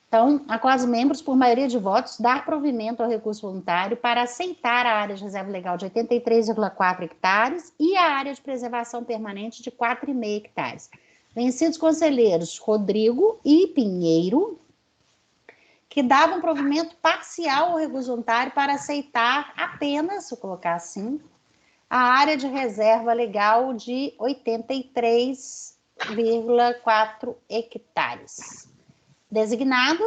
Então, a quase membros, por maioria de votos, dar provimento ao recurso voluntário para aceitar a área de reserva legal de 83,4 hectares e a área de preservação permanente de 4,5 hectares. Vencidos conselheiros Rodrigo e Pinheiro, que davam provimento parcial ao recurso voluntário para aceitar apenas, vou colocar assim, a área de reserva legal de 83,4 hectares. Designado?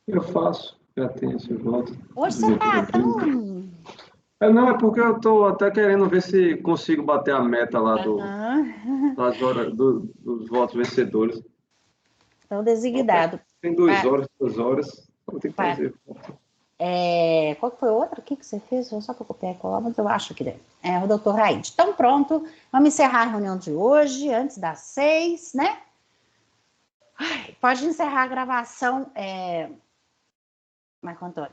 Eu faço, já tenho esse voto. Hoje você tá tão... Não, é porque eu estou até querendo ver se consigo bater a meta lá das horas, dos votos vencedores. Então, designado. Tem 2 horas, 2 horas, vou ter que fazer. Qual que foi o outro aqui que você fez? Só para copiar e colar, mas eu acho que é o doutor Raide. Então, pronto, vamos encerrar a reunião de hoje, antes das 6, né? Pode encerrar a gravação, Marco Antônio.